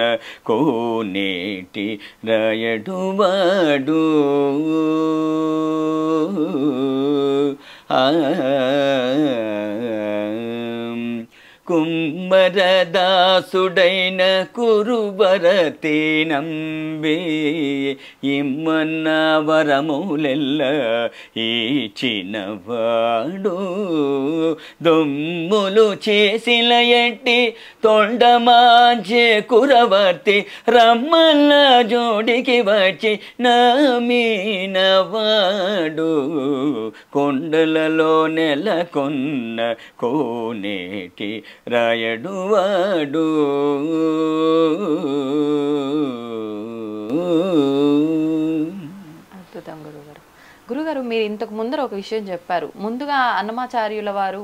S3: కోనేటి రాయడువాడు కుమ్మరదాసుడైన కురుబరతే నంబి ఇమ్మన్న వరములెల్ల ఈచినవాడు దొమ్ములు చేసిన ఎట్టి తొండమాంచే కురవర్తి రమ్మన్న జోడికి వచ్చి నమీనవాడు కొండలలో నెలకొన్న కోనేటి రాయడువాడు
S2: అద్భుతం గురుగారు. గురుగారు మీరు ఇంతకు ముందర ఒక విషయం చెప్పారు. ముందుగా అన్నమాచార్యుల వారు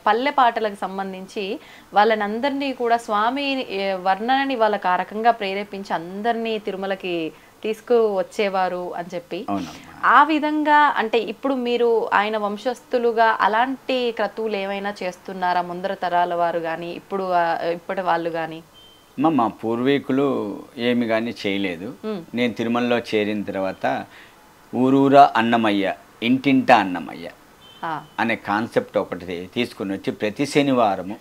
S2: పల్లె పాటలకు సంబంధించి వాళ్ళని అందరినీ కూడా స్వామి వర్ణనని వాళ్ళకి ఆ రకంగా ప్రేరేపించి అందరినీ తిరుమలకి తీసుకు వచ్చేవారు అని చెప్పి, ఆ విధంగా అంటే ఇప్పుడు మీరు ఆయన వంశస్థులుగా అలాంటి క్రతువులు ఏమైనా చేస్తున్నారా ముందర తరాల వారు కానీ ఇప్పటి వాళ్ళు కానీ?
S3: మా పూర్వీకులు ఏమి కానీ చేయలేదు. నేను తిరుమలలో చేరిన తర్వాత ఊరూరా అన్నమయ్య ఇంటింటా అన్నమయ్య అనే కాన్సెప్ట్ ఒకటి తీసుకుని వచ్చి ప్రతి శనివారము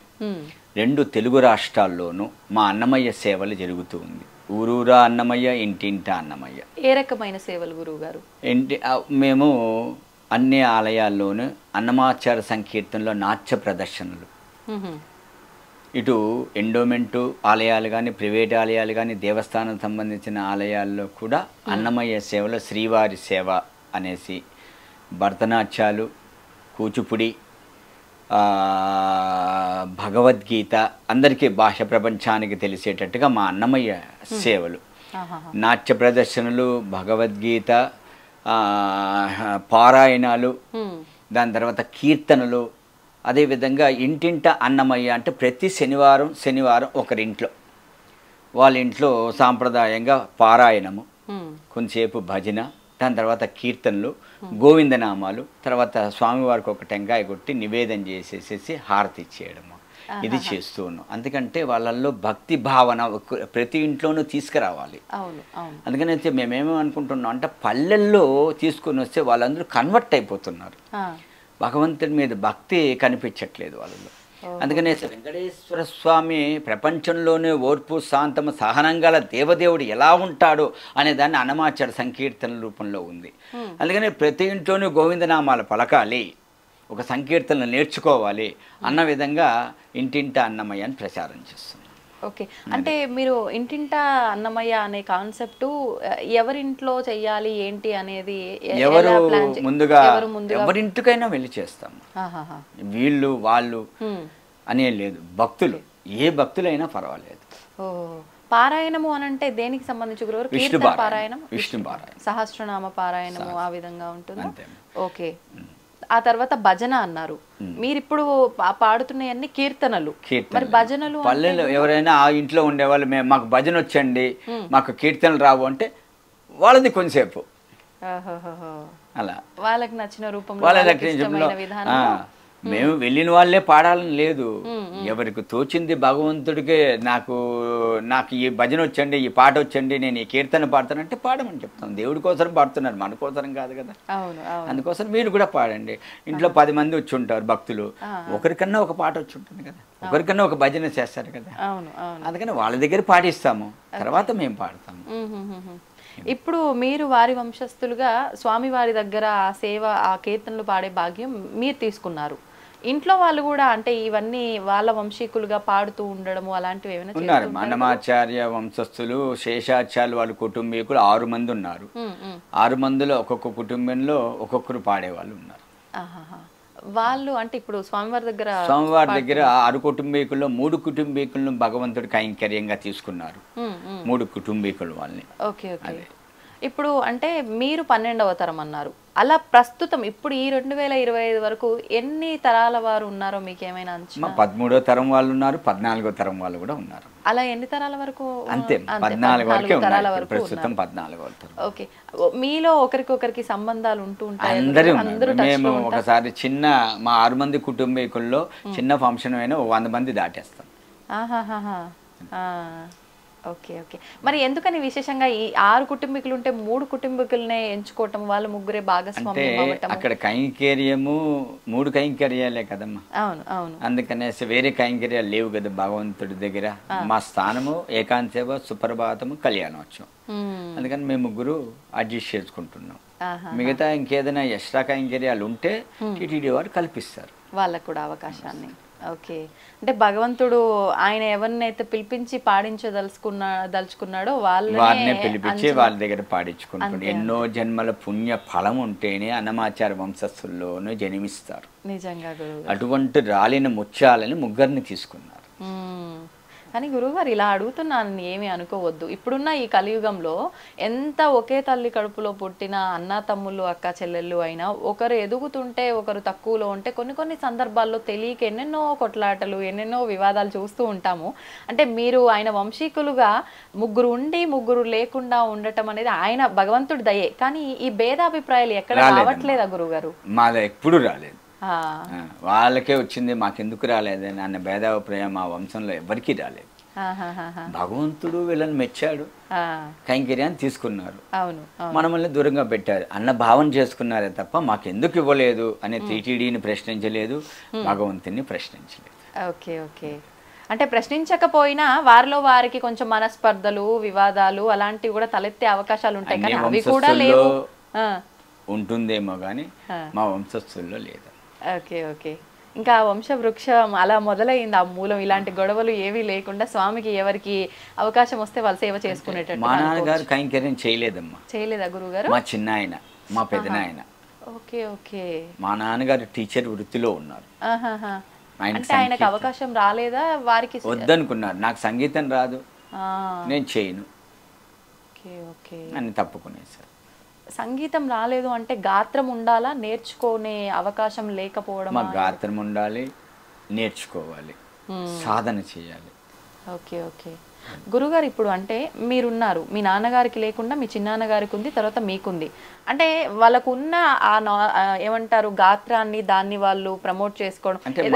S3: 2 తెలుగు రాష్ట్రాల్లోనూ మా అన్నమయ్య సేవలు జరుగుతూ ఉంది. ఊరూరా అన్నమయ్య ఇంటింటా అన్నమయ్య.
S2: ఏ రకమైన సేవలు గురువుగారు?
S3: మేము అన్ని ఆలయాల్లోనూ అన్నమాచార్య సంకీర్తనలో నాట్య ప్రదర్శనలు, ఇటు ఎండోమెంటు ఆలయాలు కానీ ప్రైవేట్ ఆలయాలు కానీ దేవస్థానం సంబంధించిన ఆలయాల్లో కూడా అన్నమయ్య సేవలో శ్రీవారి సేవ అనేసి భరతనాట్యాలు, కూచిపుడి, భగవద్గీత అందరికీ భాష ప్రపంచానికి తెలిసేటట్టుగా మా అన్నమయ్య సేవలు, నాట్య ప్రదర్శనలు, భగవద్గీత, పారాయణాలు, దాని తర్వాత కీర్తనలు, అదేవిధంగా ఇంటింట అన్నమయ్య అంటే ప్రతి శనివారం ఒకరింట్లో వాళ్ళ ఇంట్లో సాంప్రదాయంగా పారాయణము, కొంతసేపు భజన, దాని తర్వాత కీర్తనలు, గోవిందనామాలు, తర్వాత స్వామివారికి ఒక టెంకాయ కొట్టి నివేదన చేసేసేసి హారతి ఇచ్చేయడము, ఇది చేస్తూ ఉన్నాం. అందుకంటే వాళ్ళల్లో భక్తి భావన ప్రతి ఇంట్లోనూ తీసుకురావాలి. అందుకని అయితే మేమేమనుకుంటున్నాం అంటే పల్లెల్లో తీసుకొని వస్తే వాళ్ళందరూ కన్వర్ట్ అయిపోతున్నారు. భగవంతుడి మీద భక్తి కనిపించట్లేదు వాళ్ళలో. అందుకనే వెంకటేశ్వర స్వామి ప్రపంచంలోనే ఓర్పు, శాంతము, సహనంగల దేవదేవుడు ఎలా ఉంటాడో అనే దాన్ని అన్నమాచార్య సంకీర్తన రూపంలో ఉంది. అందుకని ప్రతి ఇంట్లోనూ గోవిందనామాలు పలకాలి, ఒక సంకీర్తనలు నేర్చుకోవాలి అన్న విధంగా ఇంటింట అన్నమయ్య అని ప్రచారం చేస్తున్నాం.
S2: ఓకే, అంటే మీరు ఇంటింట అన్నమయ్య అనే కాన్సెప్ట్ ఎవరింట్లో చెయ్యాలి ఏంటి అనేది
S3: ఎవరు ముందుగా ఎవరింటికైనా వెళ్ళి చేస్తాం. వీళ్ళు వాళ్ళు అనే లేదు, భక్తులు ఏ భక్తులైనా పర్వాలేదు.
S2: పారాయణము అని అంటే దేనికి సంబంధించి గురువు?
S3: విష్ణు
S2: పారాయణం, సహస్రనామ పారాయణము ఆ విధంగా ఉంటుంది. ఓకే, ఆ తర్వాత భజన అన్నారు. మీరు ఇప్పుడు పాడుతున్నవన్నీ కీర్తనలు, మరి భజనలు
S3: పల్లెలు ఎవరైనా ఆ ఇంట్లో ఉండేవాళ్ళు మాకు భజన వచ్చండి, మాకు కీర్తనలు రావు అంటే వాళ్ళది కొంచెంసేపు అలా
S2: వాళ్ళకి నచ్చిన రూపంలో
S3: మేము వెళ్ళిన వాళ్ళే పాడాలని లేదు, ఎవరికి తోచింది భగవంతుడికి నాకు ఈ భజన వచ్చండి, ఈ పాట వచ్చండి, నేను ఈ కీర్తన పాడతానంటే పాడమని చెప్తాం. దేవుడి కోసం పాడుతున్నారు, మన కోసం కాదు కదా. అందుకోసం మీరు కూడా పాడండి. ఇంట్లో 10 మంది వచ్చి ఉంటారు భక్తులు, ఒకరికన్నా ఒక పాట వచ్చి ఉంటుంది కదా, ఒకరికన్నా ఒక భజన చేస్తారు కదా. అందుకని వాళ్ళ దగ్గర పాటిస్తాము, తర్వాత మేము పాడతాము.
S2: ఇప్పుడు మీరు వారి వంశస్థులుగా స్వామివారి దగ్గర ఆ సేవ, ఆ కీర్తనలు పాడే భాగ్యం మీరు తీసుకున్నారు. ఇంట్లో వాళ్ళు కూడా అంటే ఇవన్నీ వాళ్ళ వంశీకులుగా పాడుతూ ఉండడము అలాంటివి ఏమైనా
S3: ఉన్నారు.
S2: చేస్తూ ఉంటారా?
S3: అన్నమాచార్య వంశస్థులు, శేషాచార్య వాళ్ళ కుటుంబీకులు 6 మంది ఉన్నారు. 6 మందిలో ఒక్కొక్క కుటుంబంలో ఒక్కొక్కరు పాడేవాళ్ళు ఉన్నారు.
S2: ఆహాహా. వాళ్ళు అంటే ఇప్పుడు స్వామివారి దగ్గర
S3: స్వామివారి దగ్గర 6 కుటుంబీకుల్లో 3 కుటుంబీకులను భగవంతుడు కైంకర్యంగా తీసుకున్నారు. 3 కుటుంబీకులు వాళ్ళని.
S2: Okay okay. ఇప్పుడు అంటే మీరు 12వ తరం అన్నారు. అలా ప్రస్తుతం ఇప్పుడు ఈ 2025 వరకు ఎన్ని తరాల వారు ఉన్నారో మీకు ఏమైనా అంచనా?
S3: 13వ తరం వాళ్ళు ఉన్నారు, 14వ తరం వాళ్ళు కూడా ఉన్నారు.
S2: అలా ఎన్ని తరాల వరకు?
S3: అంతే 14 వరకే
S2: తరాల
S3: ఉన్నారు.
S2: వరకు
S3: ప్రస్తుతం 14వ తరం.
S2: ఓకే. మీలో ఒకరికొకరికి సంబంధాలు ఉంటూ ఉంటాయి.
S3: అందరూ ఉన్నారు. మేము ఒకసారి చిన్న మా 6 మంది కుటుంబీకుల్లో చిన్న ఫంక్షన్ అయినా 100 మంది దాటేస్తాం.
S2: ఆహాహా. Okay okay. మరి ఎందుకని విశేషంగా ఈ 6 కుటుంబీకులు ఉంటే 3 కుటుంబీకులనే ఎంచుకోవటం, వాళ్ళ ముగ్గురే భాగస్వామ్యం అవ్వటం?
S3: అక్కడ కైంకర్యము 3 కైంకర్యాలే కదమ్మా.
S2: అవును అవును.
S3: అందుకనేసి వేరే కైంకర్యాలు లేవు కదా భగవంతుడి దగ్గర. మా స్థానము ఏకాంతసేవ, సుప్రభాతము, కళ్యాణోత్సవం. అందుకని మేము ముగ్గురు అడ్జస్ట్ చేసుకుంటున్నాం. మిగతా ఇంకేదైనా ఎక్స్ట్రా కైంకర్యాలు ఉంటే టీటీడీ వారు కల్పిస్తారు
S2: వాళ్ళకు కూడా అవకాశాన్ని. ఓకే. అంటే భగవంతుడు ఆయన ఎవరినైతే పిలిపించి దలుచుకున్నాడో
S3: వారినే పిలిపించి వాళ్ళ దగ్గర పాడించుకుంటాడు. ఎన్నో జన్మల పుణ్య ఫలం ఉంటేనే అన్నమాచార్య వంశస్థుల్లోనే జన్మిస్తారు.
S2: నిజంగా గురువు.
S3: అటువంటి రాలిన ముత్యాలని ముగ్గురిని తీసుకున్నారు.
S2: కానీ గురువుగారు ఇలా అడుగుతున్నాను ఏమీ అనుకోవద్దు. ఇప్పుడున్న ఈ కలియుగంలో ఎంత ఒకే తల్లి కడుపులో పుట్టిన అన్న తమ్ముళ్ళు, అక్క చెల్లెళ్ళు అయినా ఒకరు ఎదుగుతుంటే ఒకరు తక్కువలో ఉంటే కొన్ని సందర్భాల్లో తెలియక ఎన్నెన్నో కొట్లాటలు, ఎన్నెన్నో వివాదాలు చూస్తూ ఉంటాము. అంటే మీరు ఆయన వంశీకులుగా ముగ్గురు ఉండి ముగ్గురు లేకుండా ఉండటం అనేది ఆయన భగవంతుడి దయే. కానీ ఈ భేదాభిప్రాయాలు ఎక్కడ రావట్లేదా గురువుగారు?
S3: మాది ఎప్పుడు రాలేదు. వాళ్ళకే వచ్చింది, మాకెందుకు రాలేదని అన్న భేదాభిప్రాయం మా వంశంలో ఎవరికి రాలేదు. భగవంతుడు వీళ్ళని మెచ్చాడు, కైంకర్యాన్ని తీసుకున్నారు, మనల్ని దూరంగా పెట్టారు అన్న భావన చేసుకున్నారే తప్ప మాకెందుకు ఇవ్వలేదు అనే టీటీడీని ప్రశ్నించలేదు, భగవంతుని ప్రశ్నించలేదు.
S2: Okay okay. అంటే ప్రశ్నించకపోయినా వారిలో వారికి కొంచెం మనస్పర్ధలు, వివాదాలు అలాంటివి కూడా తలెత్తే అవకాశాలు ఉంటాయి కానీ అవి కూడా లేవు.
S3: ఉంటుందేమో కానీ మా వంశస్థుల్లో లేదు.
S2: Okay okay. ఇంకా వంశ వృక్షం అలా మొదలైంది. ఆ మూలం ఇలాంటి గొడవలు ఏవీ లేకుండా స్వామికి ఎవరికి అవకాశం వస్తే వాళ్ళు సేవ చేసుకునేటట్టు.
S3: మా నాన్నగారు కైంకర్యం చేయలేదమ్మా.
S2: చేయలేదా గురువు గారు?
S3: మా చిన్న ఆయన, మా పెదనాయన.
S2: Okay okay.
S3: మా నాన్నగారు టీచర్ వృత్తిలో ఉన్నారు.
S2: అంటే ఆయనకు అవకాశం రాలేదా? వారికి
S3: వద్దనుకున్నారు, నాకు సంగీతం రాదు, నేను చేయను అని తప్పుకునేసారు.
S2: సంగీతం రాలేదు అంటే గాత్రం ఉండాలా, నేర్చుకునే అవకాశం లేకపోవడం?
S3: మాకు గాత్రం ఉండాలి, నేర్చుకోవాలి, సాధన చేయాలి.
S2: Okay okay. గురుగారు ఇప్పుడు అంటే మీరున్నారు, మీ నాన్నగారికి లేకుండా మీ చిన్నాన్నగారికి ఉంది, తర్వాత మీకుంది. అంటే వాళ్ళకున్న ఏమంటారు గాత్రాన్ని దాన్ని వాళ్ళు ప్రమోట్ చేసుకోవడం
S3: అంటే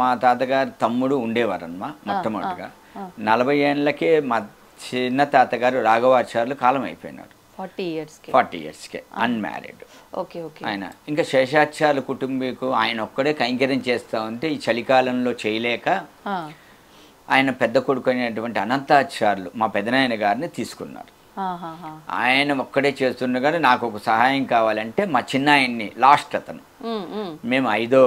S3: మా తాతగారు తమ్ముడు ఉండేవారమ్మా. మొట్టమొదటిగా 40 ఏళ్ళకే మా చిన్న తాతగారు రాఘవాచార్యులు కాలం అయిపోయినారు. 40 ఇయర్స్కే అన్మ్యారీడ్. ఆయన ఇంకా శేషాచార్యుల కుటుంబీకు ఆయన ఒక్కడే కైంకర్యం చేస్తా ఉంటే ఈ చలికాలంలో చేయలేక ఆయన పెద్ద కొడుకు అయినటువంటి అనంతాచార్యులు మా పెదనాయన గారిని తీసుకున్నారు. ఆయన ఒక్కడే చేస్తుండగానే నాకు ఒక సహాయం కావాలంటే మా చిన్న ఆయన్ని, లాస్ట్ అతను, మేము 5వ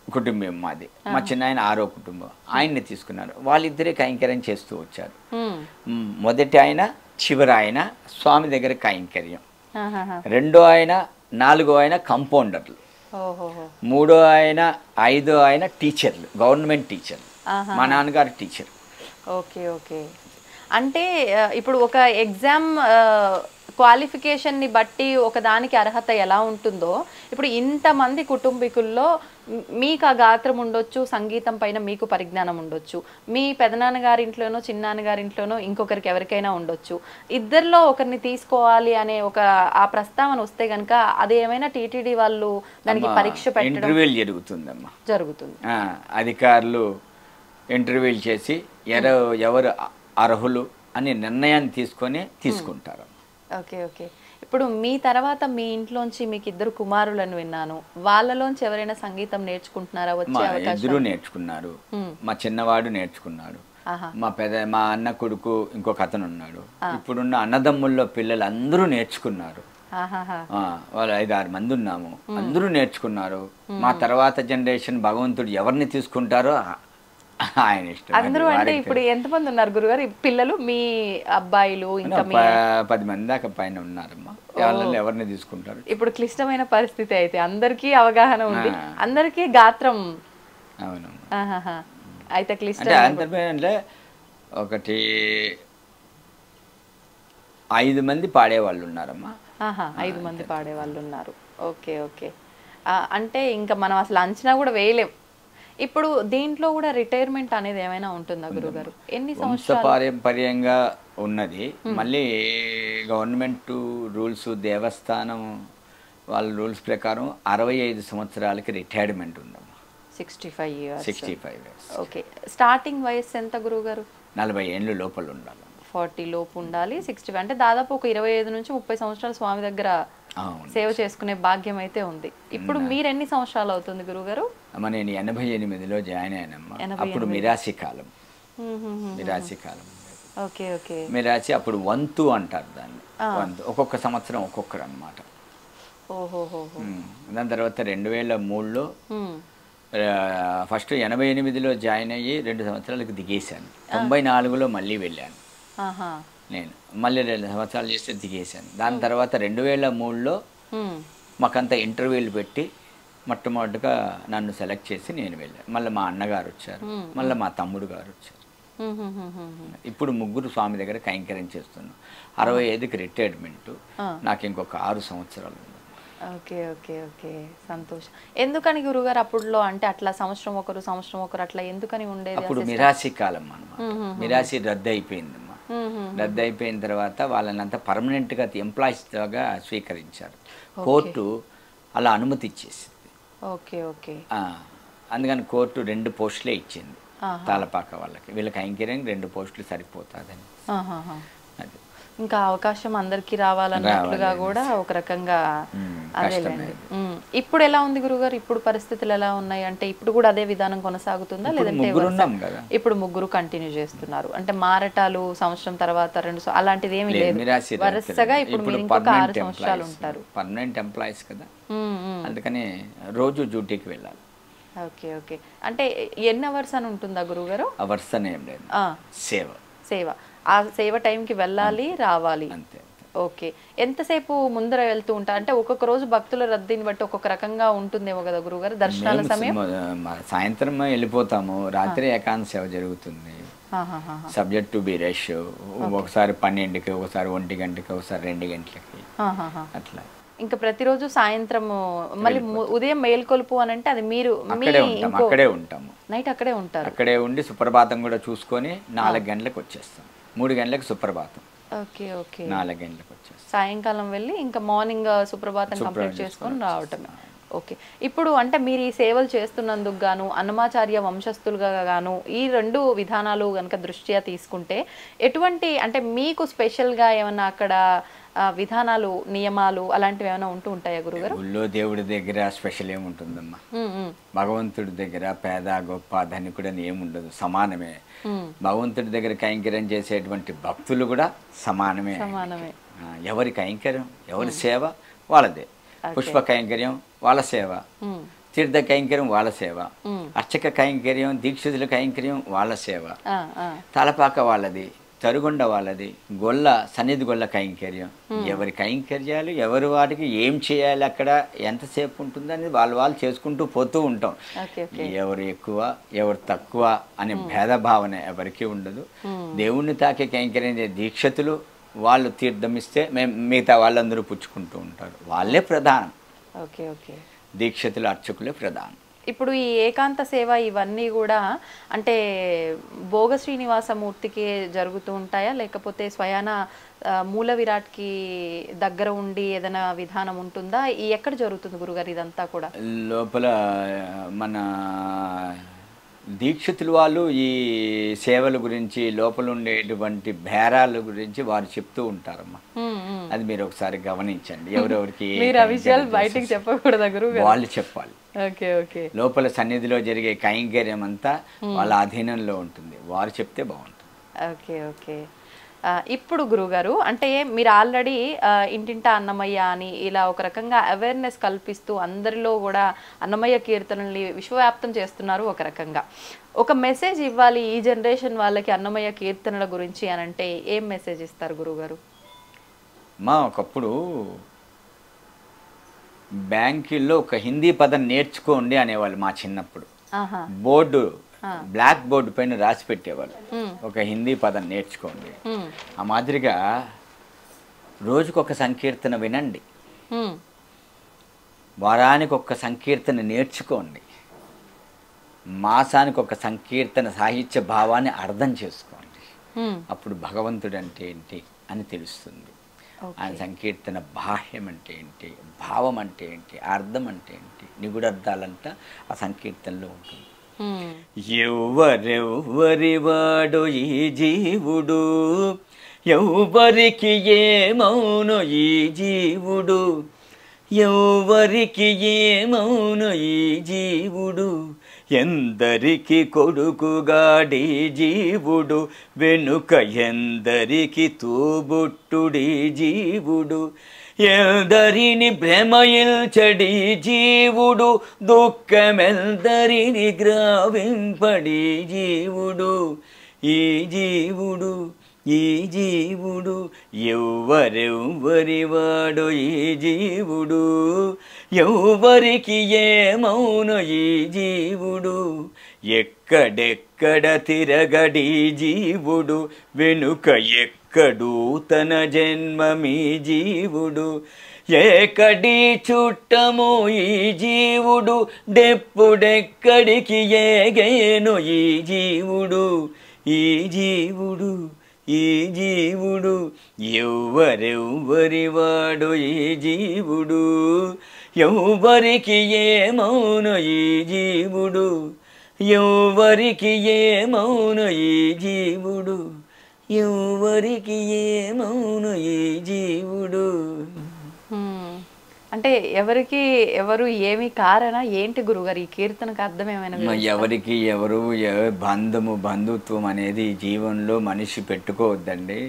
S3: కుటుంబం మాది, మా చిన్న ఆయన 6వ కుటుంబం, ఆయన్ని తీసుకున్నారు. వాళ్ళిద్దరే కైంకర్యం చేస్తూ వచ్చారు. మొదటి ఆయన, చివరి ఆయన స్వామి దగ్గర కైంకర్యం, 2వ ఆయన, 4వ ఆయన కంపౌండర్లు, 3వ ఆయన, 5వ ఆయన టీచర్లు, గవర్నమెంట్ టీచర్లు. మా నాన్నగారు టీచర్.
S2: Okay okay. అంటే ఇప్పుడు ఒక ఎగ్జామ్ క్వాలిఫికేషన్ని బట్టి ఒక దానికి అర్హత ఎలా ఉంటుందో ఇప్పుడు ఇంతమంది కుటుంబీకుల్లో మీకు ఆ గాత్రం ఉండొచ్చు, సంగీతం పైన మీకు పరిజ్ఞానం ఉండొచ్చు, మీ పెదనాన్నగారింట్లోనో చిన్నాన్నగారింట్లోనో ఇంకొకరికి ఎవరికైనా ఉండొచ్చు. ఇద్దరిలో ఒకరిని తీసుకోవాలి అనే ఒక ఆ ప్రస్తావన వస్తే కనుక అది ఏమైనా టీటీడీ వాళ్ళు దానికి పరీక్ష పెట్టడం
S3: ఇంటర్వ్యూలు జరుగుతుందమ్మా.
S2: జరుగుతుంది.
S3: అధికారులు ఇంటర్వ్యూలు చేసి ఎవరు అర్హులు అని నిర్ణయాన్ని తీసుకుంటారు.
S2: Okay okay. ఇప్పుడు మీ తర్వాత మీ ఇంట్లోంచి మీకు 2 కుమారులను విన్నాను, వాళ్ళలోంచి ఎవరైనా సంగీతం నేర్చుకుంటున్నారా? వచ్చే అవకాశం?
S3: 2 నేర్చుకున్నారు. మా చిన్నవాడు నేర్చుకున్నాడు,
S2: ఆహా.
S3: మా అన్న కొడుకు ఇంకొక అతను ఉన్నాడు. ఇప్పుడున్న అన్నదమ్ముల్లో పిల్లలు అందరూ నేర్చుకున్నారు.
S2: ఆహాహా.
S3: వాళ్ళు 5-6 మంది ఉన్నాము, అందరూ నేర్చుకున్నారు. మా తర్వాత జనరేషన్ భగవంతుడు ఎవరిని తీసుకుంటారో ఆయన ఇష్టం.
S2: అందరూ అంటే ఇప్పుడు ఎంతమంది ఉన్నారు గురుగారు పిల్లలు, మీ అబ్బాయిలు ఇంకా
S3: 10 మంది దాకా పైన ఉన్నారమ్మా. వాళ్ళని ఎవరిని తీసుకుంటారు?
S2: ఇప్పుడు క్లిష్టమైన పరిస్థితి అయితే అందరికీ అవగాహన ఉంది, అందరికీ గాత్రం.
S3: అవును.
S2: అయితే
S3: అంటే అంటే ఒకటి 5 మంది పాడేవాళ్ళు ఉన్నారమ్మా.
S2: 5 మంది పాడేవాళ్ళు ఉన్నారు. Okay okay. అంటే ఇంకా మనం అసలు అంచనా కూడా వేయలేం. ఇప్పుడు దీంట్లో కూడా రిటైర్మెంట్ అనేది ఏమైనా ఉంటుందా గురుగారు? ఎన్ని సంవత్సరాలు?
S3: పారంపర్యంగా ఉన్నది. మళ్ళీ గవర్నమెంట్ రూల్స్, దేవస్థానం వాళ్ళ రూల్స్ ప్రకారం 65 సంవత్సరాలకి రిటైర్మెంట్ ఉందమ్మా.
S2: 65 years.
S3: 65 years.
S2: ఓకే. స్టార్టింగ్ వయసు ఎంత గురుగారు?
S3: 40 ఏళ్ళు లోపల ఉండాలి.
S2: 40 లోపు ఉండాలి. 65 అంటే దాదాపు ఒక 25 నుంచి 30 సంవత్సరాలు స్వామి దగ్గర సేవ చేసుకునే భాగ్యం అయితే ఉంది. ఇప్పుడు మీరు ఎన్ని సంవత్సరాలు అవుతుంది గురుగారు?
S3: నేను 88లో జాయిన్ అయినమ్మా. అప్పుడు మిరాసి కాలం.
S2: Okay okay.
S3: మిరాసి అప్పుడు వంతు అంటారు దాన్ని. వంతు ఒక్కొక్క సంవత్సరం ఒక్కొక్కరు అన్నమాట. దాని తర్వాత 2003లో ఫస్ట్ 88లో జాయిన్ అయ్యి 2 సంవత్సరాలకు దిగేశాను. 94లో మళ్ళీ వెళ్ళాను నేను. మళ్ళీ 2 సంవత్సరాలు చేస్తే దిగేశాను. దాని తర్వాత 2003లో మాకంతా ఇంటర్వ్యూలు పెట్టి మొట్టమొదటిగా నన్ను సెలెక్ట్ చేసి నేను వెళ్ళాను. మళ్ళీ మా అన్నగారు వచ్చారు, మళ్ళీ మా తమ్ముడు గారు వచ్చారు. ఇప్పుడు 3 స్వామి దగ్గర కైంకర్యం చేస్తున్నాం. 65కి రిటైర్మెంట్. నాకు ఇంకొక 6 సంవత్సరాలు ఉంది.
S2: Okay okay okay. సంతోషం. ఎందుకని గురుగారు అప్పుడులో అంటే అట్లా సంవత్సరం ఒకరు అట్లా ఎందుకని ఉండేది?
S3: అప్పుడు మిరాసి కాలం అన్నమాట. మిరాసి రద్దు అయిపోయిందమ్మా. రద్దు అయిపోయిన తర్వాత వాళ్ళనంతా పర్మనెంట్గా ఎంప్లాయీస్గా స్వీకరించారు. కోర్టు అలా అనుమతి ఇచ్చేసింది.
S2: Okay okay.
S3: అందుకని కోర్టు 2 పోస్టులే ఇచ్చింది తాళపాక వాళ్ళకి. వీళ్ళకి కైంకర్యం 2 పోస్టులు సరిపోతుందని. అది
S2: ఇంకా అవకాశం అందరికి రావాలన్నట్లుగా కూడా ఒక రకంగా అదేలేండి. ఇప్పుడు ఎలా ఉంది గురుగారు? ఇప్పుడు పరిస్థితులు ఎలా ఉన్నాయి? అంటే ఇప్పుడు కూడా అదే విధానం కొనసాగుతుందా లేదంటే ఇప్పుడు 3 కంటిన్యూ చేస్తున్నారు? అంటే మారటాలు సంవత్సరం తర్వాత 2 అలాంటిది ఏమీ లేదు, వరుసగా ఇప్పుడు మీరు ఇంకొక 6 సంవత్సరాలు ఉంటారు.
S3: పర్మనెంట్ ఎంప్లాయీస్ కదా, అందుకని రోజు డ్యూటీకి వెళ్ళాలి.
S2: Okay okay. అంటే ఎన్ని అవర్స్ అని ఉంటుందా గురుగారు?
S3: అవర్స్ అని ఏం లేదు, సేవ.
S2: ఆ సేవ టైంకి వెళ్ళాలి రావాలి
S3: అంతే.
S2: ఓకే. ఎంతసేపు ముందర వెళ్తూ ఉంటారు? అంటే ఒక్కొక్క రోజు భక్తుల రద్దీని బట్టి ఒక్కొక్క రకంగా ఉంటుందేమో కదా గురుగారు దర్శనాల సమయం?
S3: సాయంత్రం వెళ్ళిపోతాము, రాత్రి ఏకాంత సేవ జరుగుతుంది. Subject to be rush. ఒకసారి 12కి, ఒకసారి 1 గంటకి, ఒకసారి 2 గంటలకి అట్లా.
S2: ఇంకా ప్రతిరోజు సాయంత్రం మళ్ళీ ఉదయం మేల్కొలుపు అని అంటే అది మీరు
S3: అక్కడే ఉంటాము.
S2: నైట్ అక్కడే ఉంటారు?
S3: అక్కడే ఉండి సుప్రభాతం కూడా చూసుకొని 4 గంటలకు వచ్చేస్తాం. 3 గంటలకు సుప్రభాతం.
S2: Okay okay.
S3: 4 గంటలకు వచ్చేస్తాం.
S2: సాయంకాలం వెళ్ళి ఇంకా మార్నింగ్ సుప్రభాతం కంప్లీట్ చేసుకొని రావటమే. ఓకే. ఇప్పుడు అంటే మీరు ఈ సేవలు చేస్తున్నందుకు గాను అన్నమాచార్య వంశస్థులుగా గాను ఈ 2 విధానాలు కనుక దృష్ట్యా తీసుకుంటే ఎటువంటి అంటే మీకు స్పెషల్గా ఏమన్నా అక్కడ విధానాలు, నియమాలు అలాంటివి ఏమైనా ఉంటూ ఉంటాయా గురుగారు?
S3: ఊళ్ళో దేవుడి దగ్గర స్పెషల్ ఏముంటుందమ్మా. భగవంతుడి దగ్గర పేద గొప్ప ధనికుడని ఏముండదు, సమానమే. భగవంతుడి దగ్గర కైంకర్యం చేసేటువంటి భక్తులు కూడా సమానమే. ఎవరి కైంకర్యం, ఎవరి సేవ వాళ్ళదే. పుష్ప కైంకర్యం వాళ్ళ సేవ, తీర్థ కైంకర్యం వాళ్ళ సేవ, అర్చక కైంకర్యం, దీక్షితుల కైంకర్యం వాళ్ళ సేవ, తలపాక వాళ్ళది, తరుగుండ వాళ్ళది, గొల్ల సన్నిధి గొల్ల కైంకర్యం. ఎవరి కైంకర్యాలు ఎవరి వాటికి ఏం చేయాలి, అక్కడ ఎంతసేపు ఉంటుంది అనేది వాళ్ళు చేసుకుంటూ పోతూ ఉంటాం. ఎవరు ఎక్కువ ఎవరు తక్కువ అనే భేదభావన ఎవరికి ఉండదు. దేవుణ్ణి తాకే కైంకర్యం దీక్షతులు వాళ్ళు తీర్థమిస్తే మిగతా వాళ్ళందరూ పుచ్చుకుంటూ ఉంటారు. వాళ్ళే ప్రధానం.
S2: Okay okay.
S3: దీక్షతులు అర్చకులే ప్రధానం.
S2: ఇప్పుడు ఈ ఏకాంత సేవ ఇవన్నీ కూడా అంటే భోగ శ్రీనివాసమూర్తికి జరుగుతూ ఉంటాయా లేకపోతే స్వయాన మూల విరాట్కి దగ్గర ఉండి ఏదైనా విధానం ఉంటుందా? ఎక్కడ జరుగుతుంది గురుగారు ఇదంతా కూడా?
S3: లోపల మన దీక్షితులు వాళ్ళు ఈ సేవల గురించి, లోపల ఉండేటువంటి బేరాల గురించి వారు చెప్తూ ఉంటారమ్మా. అది మీరు ఒకసారి గమనించండి. ఎవరెవరికి
S2: బయటికి చెప్పకూడదు గురుగారు,
S3: వాళ్ళు చెప్పాలి.
S2: ఓకే ఓకే
S3: లోపల సన్నిధిలో జరిగే కైంకర్యం అంతా వాళ్ళ అధీనంలో ఉంటుంది, వారు చెప్తే బాగుంటుంది.
S2: ఓకే ఓకే ఇప్పుడు గురుగారు అంటే మీరు ఆల్రెడీ ఇంటింటా అన్నమయ్య అని ఇలా ఒక రకంగా అవేర్నెస్ కల్పిస్తూ అందరిలో కూడా అన్నమయ్య కీర్తనల్ని విశ్వవ్యాప్తం చేస్తున్నారు. ఒక రకంగా ఒక మెసేజ్ ఇవ్వాలి ఈ జనరేషన్ వాళ్ళకి అన్నమయ్య కీర్తనల గురించి అని అంటే ఏం మెసేజ్ ఇస్తారు గురుగారు?
S3: ఒకప్పుడు బ్యాంకుల్లో ఒక హిందీ పదం నేర్చుకోండి అనేవాళ్ళు మా చిన్నప్పుడు. బోర్డు, బ్లాక్ బోర్డు పైన రాసి పెట్టేవాళ్ళు, ఒక హిందీ పదం నేర్చుకోండి. ఆ మాదిరిగా రోజుకొక సంకీర్తన వినండి, వారానికి ఒక సంకీర్తన నేర్చుకోండి, మాసానికి ఒక సంకీర్తన సాహిత్య భావాన్ని అర్థం చేసుకోండి. అప్పుడు భగవంతుడు అంటే ఏంటి అని తెలుస్తుంది. ఆయన సంకీర్తన బాహ్యం అంటే ఏంటి, భావం అంటే ఏంటి, అర్థం అంటే ఏంటి, నిగుడార్థాలంతా ఆ సంకీర్తనలో ఉంటుంది. ఎవ్వరెవ్వరి వాడు ఈ జీవుడు, ఎవ్వరికి ఏమౌను ఈ జీవుడు, ఎవ్వరికి ఏమౌను ఈ జీవుడు, ఎందరికి కొడుకుగాడి జీవుడు, వెనుక ఎందరికి తోబుట్టుడి జీవుడు, ఎందరిని భ్రమయించడి జీవుడు, దుఃఖమెందరిని గ్రావింపడి జీవుడు, ఈ జీవుడు ఈ జీవుడు, ఎవ్వరెవ్వరి వాడు ఈ జీవుడు, ఎవ్వరికి ఏమౌను ఈ జీవుడు, ఎక్కడెక్కడ తిరగడి జీవుడు, వెనుక ఎక్కడు తన జన్మమీ జీవుడు, ఏకడి చుట్టము ఈ జీవుడు, డెప్పుడెక్కడికి ఏగేను ఈ జీవుడు, ఈ జీవుడు ఈ జీవుడు, ఎవ్వరెవ్వరి వాడు ఈ జీవుడు, ఎవ్వరికి ఏమౌను ఈ జీవుడు, ఎవ్వరికి ఏమౌను ఈ జీవుడు, ఎవ్వరికి ఏమౌను ఈ జీవుడు.
S2: అంటే ఎవరికి ఎవరు ఏమి కారణ ఏంటి గురుగారు ఈ కీర్తనకు అర్థం ఏమైనా?
S3: ఎవరికి ఎవరు బంధుత్వం అనేది జీవనంలో మనిషి పెట్టుకోవద్దండి.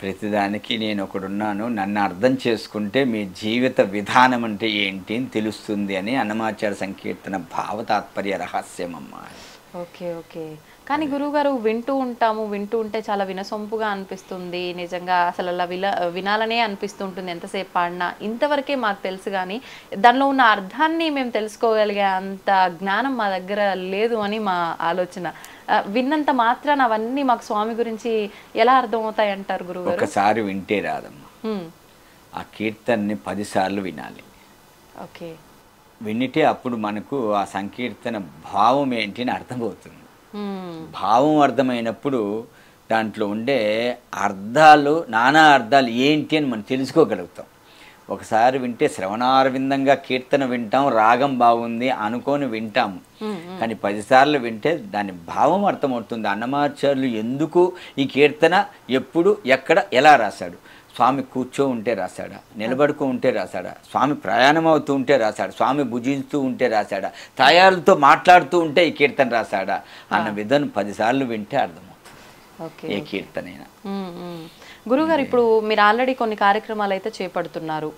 S3: ప్రతిదానికి నేను ఒకడున్నాను, నన్ను అర్థం చేసుకుంటే మీ జీవిత విధానం అంటే ఏంటి అని తెలుస్తుంది అని అన్నమాచార్య సంకీర్తన భావ తాత్పర్య రహస్యం అమ్మా.
S2: ఓకే ఓకే కానీ గురువుగారు వింటూ ఉంటే చాలా వినసొంపుగా అనిపిస్తుంది, నిజంగా అసలు అలా వినాలనే అనిపిస్తుంటుంది ఎంతసేపు పాడినా. ఇంతవరకే మాకు తెలుసు కానీ దానిలో ఉన్న అర్థాన్ని మేము తెలుసుకోగలిగే అంత జ్ఞానం మా దగ్గర లేదు అని మా ఆలోచన. విన్నంత మాత్రాన అవన్నీ మాకు స్వామి గురించి ఎలా అర్థమవుతాయి అంటారు గురువుగారు?
S3: ఒకసారి వింటే రాదమ్మా, ఆ కీర్తనని 10 సార్లు వినాలి.
S2: ఓకే,
S3: వినితే అప్పుడు మనకు ఆ సంకీర్తన భావం ఏంటి అని అర్థమవుతుంది. భావం అర్థమైనప్పుడు దాంట్లో ఉండే అర్థాలు, నానా అర్థాలు ఏంటి అని మనం తెలుసుకోగలుగుతాం. ఒకసారి వింటే శ్రవణారవిందంగా కీర్తన వింటాం, రాగం బాగుంది అనుకొని వింటాము. కానీ 10 సార్లు వింటే దాని భావం అర్థమవుతుంది. అన్నమాచార్యులు ఎందుకు ఈ కీర్తన ఎప్పుడు ఎక్కడ ఎలా రాశాడు, స్వామి కూర్చో ఉంటే రాశాడా, నిలబడుకో ఉంటే రాశాడా, స్వామి ప్రయాణం అవుతూ ఉంటే రాశాడా, స్వామి భుజిస్తూ ఉంటే రాశాడా, తాయాలతో మాట్లాడుతూ ఉంటే ఈ కీర్తన రాశాడా అన్న విధానం 10 సార్లు వింటే అర్థమవుతుంది ఏ కీర్తనైనా.
S2: గురుగారు, ఇప్పుడు మీరు ఆల్రెడీ కొన్ని కార్యక్రమాలు అయితే చేపడుతున్నారు,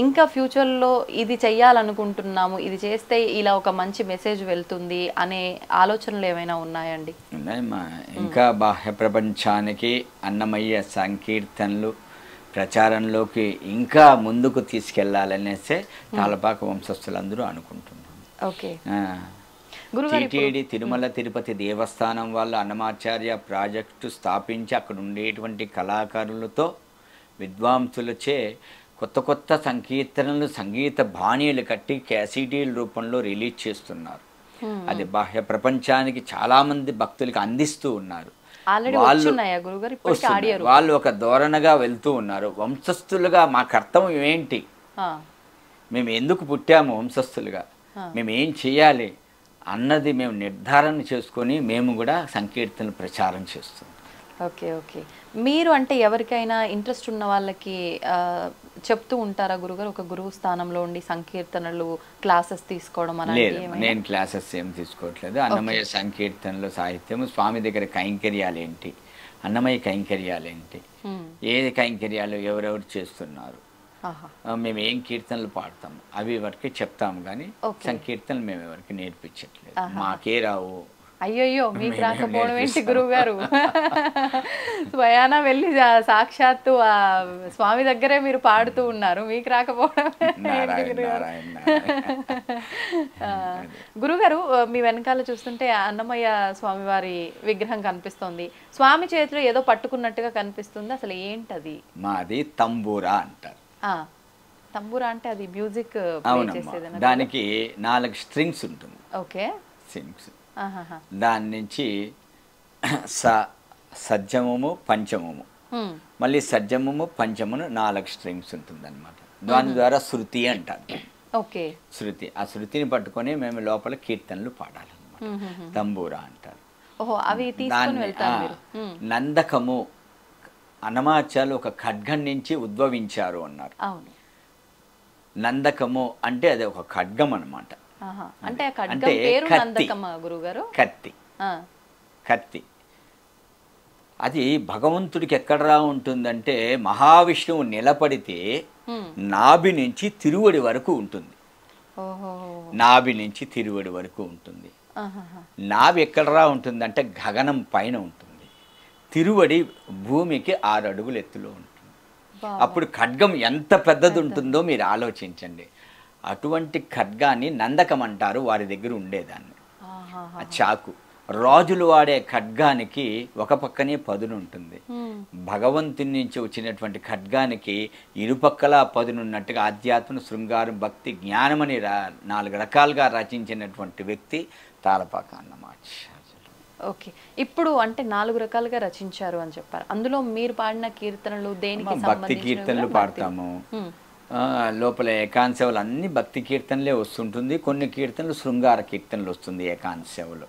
S2: ఇంకా ఫ్యూచర్లో ఇది చెయ్యాలనుకుంటున్నాము, ఇది చేస్తే ఇలా ఒక మంచి మెసేజ్ వెళ్తుంది అనే ఆలోచనలు ఏమైనా ఉన్నాయండి?
S3: ఉన్నాయమ్మా. ఇంకా బాహ్య ప్రపంచానికి అన్నమయ్య సంకీర్తనలు ప్రచారంలోకి ఇంకా ముందుకు తీసుకెళ్లాలనేసే తాళపాక వంశస్థులందరూ అనుకుంటున్నాం.
S2: ఓకే,
S3: టీటీడీ తిరుమల తిరుపతి దేవస్థానం వాళ్ళు అన్నమాచార్య ప్రాజెక్టు స్థాపించి అక్కడ ఉండేటువంటి కళాకారులతో విద్వాంసులచే కొత్త కొత్త సంకీర్తనలు, సంగీత బాణీలు కట్టి క్యాసిడీల రూపంలో రిలీజ్ చేస్తున్నారు. అది బాహ్య ప్రపంచానికి చాలా మంది భక్తులకి అందిస్తూ ఉన్నారు. వాళ్ళు ఒక ధోరణగా వెళ్తూ ఉన్నారు. వంశస్థులుగా మా కర్తవ్యం ఏంటి, మేము ఎందుకు పుట్టాము వంశస్థులుగా, మేము ఏం చేయాలి అన్నది మేము నిర్ధారణ చేసుకొని మేము కూడా సంకీర్తనలు ప్రచారం చేస్తున్నాం.
S2: Okay okay. మీరు అంటే ఎవరికైనా ఇంట్రెస్ట్ ఉన్న వాళ్ళకి చెప్తూ ఉంటారా గురుగారు, ఒక గురువు స్థానంలో ఉండి సంకీర్తనలు క్లాసెస్ తీసుకోవడం
S3: లేదు,
S2: అలాంటివి?
S3: నేను క్లాసెస్ ఏం తీసుకోవట్లేదు. అన్నమయ్య సంకీర్తనలు, సాహిత్యము, స్వామి దగ్గర కైంకర్యాలు ఏంటి, అన్నమయ్య కైంకర్యాలు ఏంటి, ఏ కైంకర్యాలు ఎవరెవరు చేస్తున్నారు, మేము ఏం కీర్తనలు పాడతాము అవి ఎవరికి చెప్తాము, కానీ సంకీర్తనలు మేము ఎవరికి నేర్పించట్లేదు. మాకే రావు.
S2: అయ్యయ్యో, మీకు రాకపోవడం ఏంటి గురువు గారు? స్వయానా వెళ్ళి సాక్షాత్తు ఆ స్వామి దగ్గరే మీరు పాడుతూ ఉన్నారు, మీకు రాకపోవడం. గురుగారు, మీ వెనకాల చూస్తుంటే అన్నమయ్య స్వామి వారి విగ్రహం కనిపిస్తోంది. స్వామి చేతిలో ఏదో పట్టుకున్నట్టుగా కనిపిస్తుంది, అసలు ఏంటది?
S3: మాది తంబూరా అంటారు.
S2: తంబూరా అంటే అది మ్యూజిక్ చేసేది.
S3: దానికి 4 స్ట్రింగ్స్ ఉంటుంది.
S2: Okay,
S3: strings. దాని నుంచి సజ్జమము పంచమము, మళ్ళీ సజ్జమము పంచమును 4 స్ట్రింగ్స్ ఉంటుంది అనమాట. దాని ద్వారా శృతి అంటారు.
S2: ఓకే,
S3: శృతి. ఆ శృతిని పట్టుకొని మేము లోపల కీర్తనలు పాడాలన్నమాట. తంబూరా అంటారు. నందకము, అన్నమాచార్యులు ఒక ఖడ్గం నుంచి ఉద్భవించారు అన్నారు. నందకము అంటే అది ఒక ఖడ్గం అన్నమాట.
S2: అంటే
S3: కత్తి. కత్తి అది భగవంతుడికి ఎక్కడరా ఉంటుందంటే మహావిష్ణువు నిలబడితే నాభి నుంచి తిరువడి వరకు ఉంటుంది. నాభి నుంచి తిరువడి వరకు ఉంటుంది. నాభి ఎక్కడరా ఉంటుందంటే గగనం పైన ఉంటుంది. తిరువడి భూమికి 6 అడుగుల ఎత్తులో ఉంటుంది. అప్పుడు ఖడ్గం ఎంత పెద్దది ఉంటుందో మీరు ఆలోచించండి. అటువంటి ఖడ్గాన్ని నందకం అంటారు. వారి దగ్గర ఉండేదాన్ని. ఆ చాకు, రాజులు వాడే ఖడ్గానికి ఒక పక్కనే పదును ఉంటుంది. భగవంతుని నుంచి వచ్చినటువంటి ఖడ్గానికి ఇరుపక్కల పదునున్నట్టుగా ఆధ్యాత్మ, శృంగారం, భక్తి, జ్ఞానమని 4 రకాలుగా రచించినటువంటి వ్యక్తి తాళపాక అన్నమాచార్యులు.
S2: ఓకే, ఇప్పుడు అంటే 4 రకాలుగా రచించారు అని చెప్పారు. అందులో మీరు పాడిన కీర్తనలు దేనికి?
S3: భక్తి కీర్తనలు పాడతాము. లోపల ఏకాంశవులు అన్ని భక్తి కీర్తనలే వస్తుంటుంది. కొన్ని కీర్తనలు శృంగార కీర్తనలు వస్తుంది ఏకాంశవులు.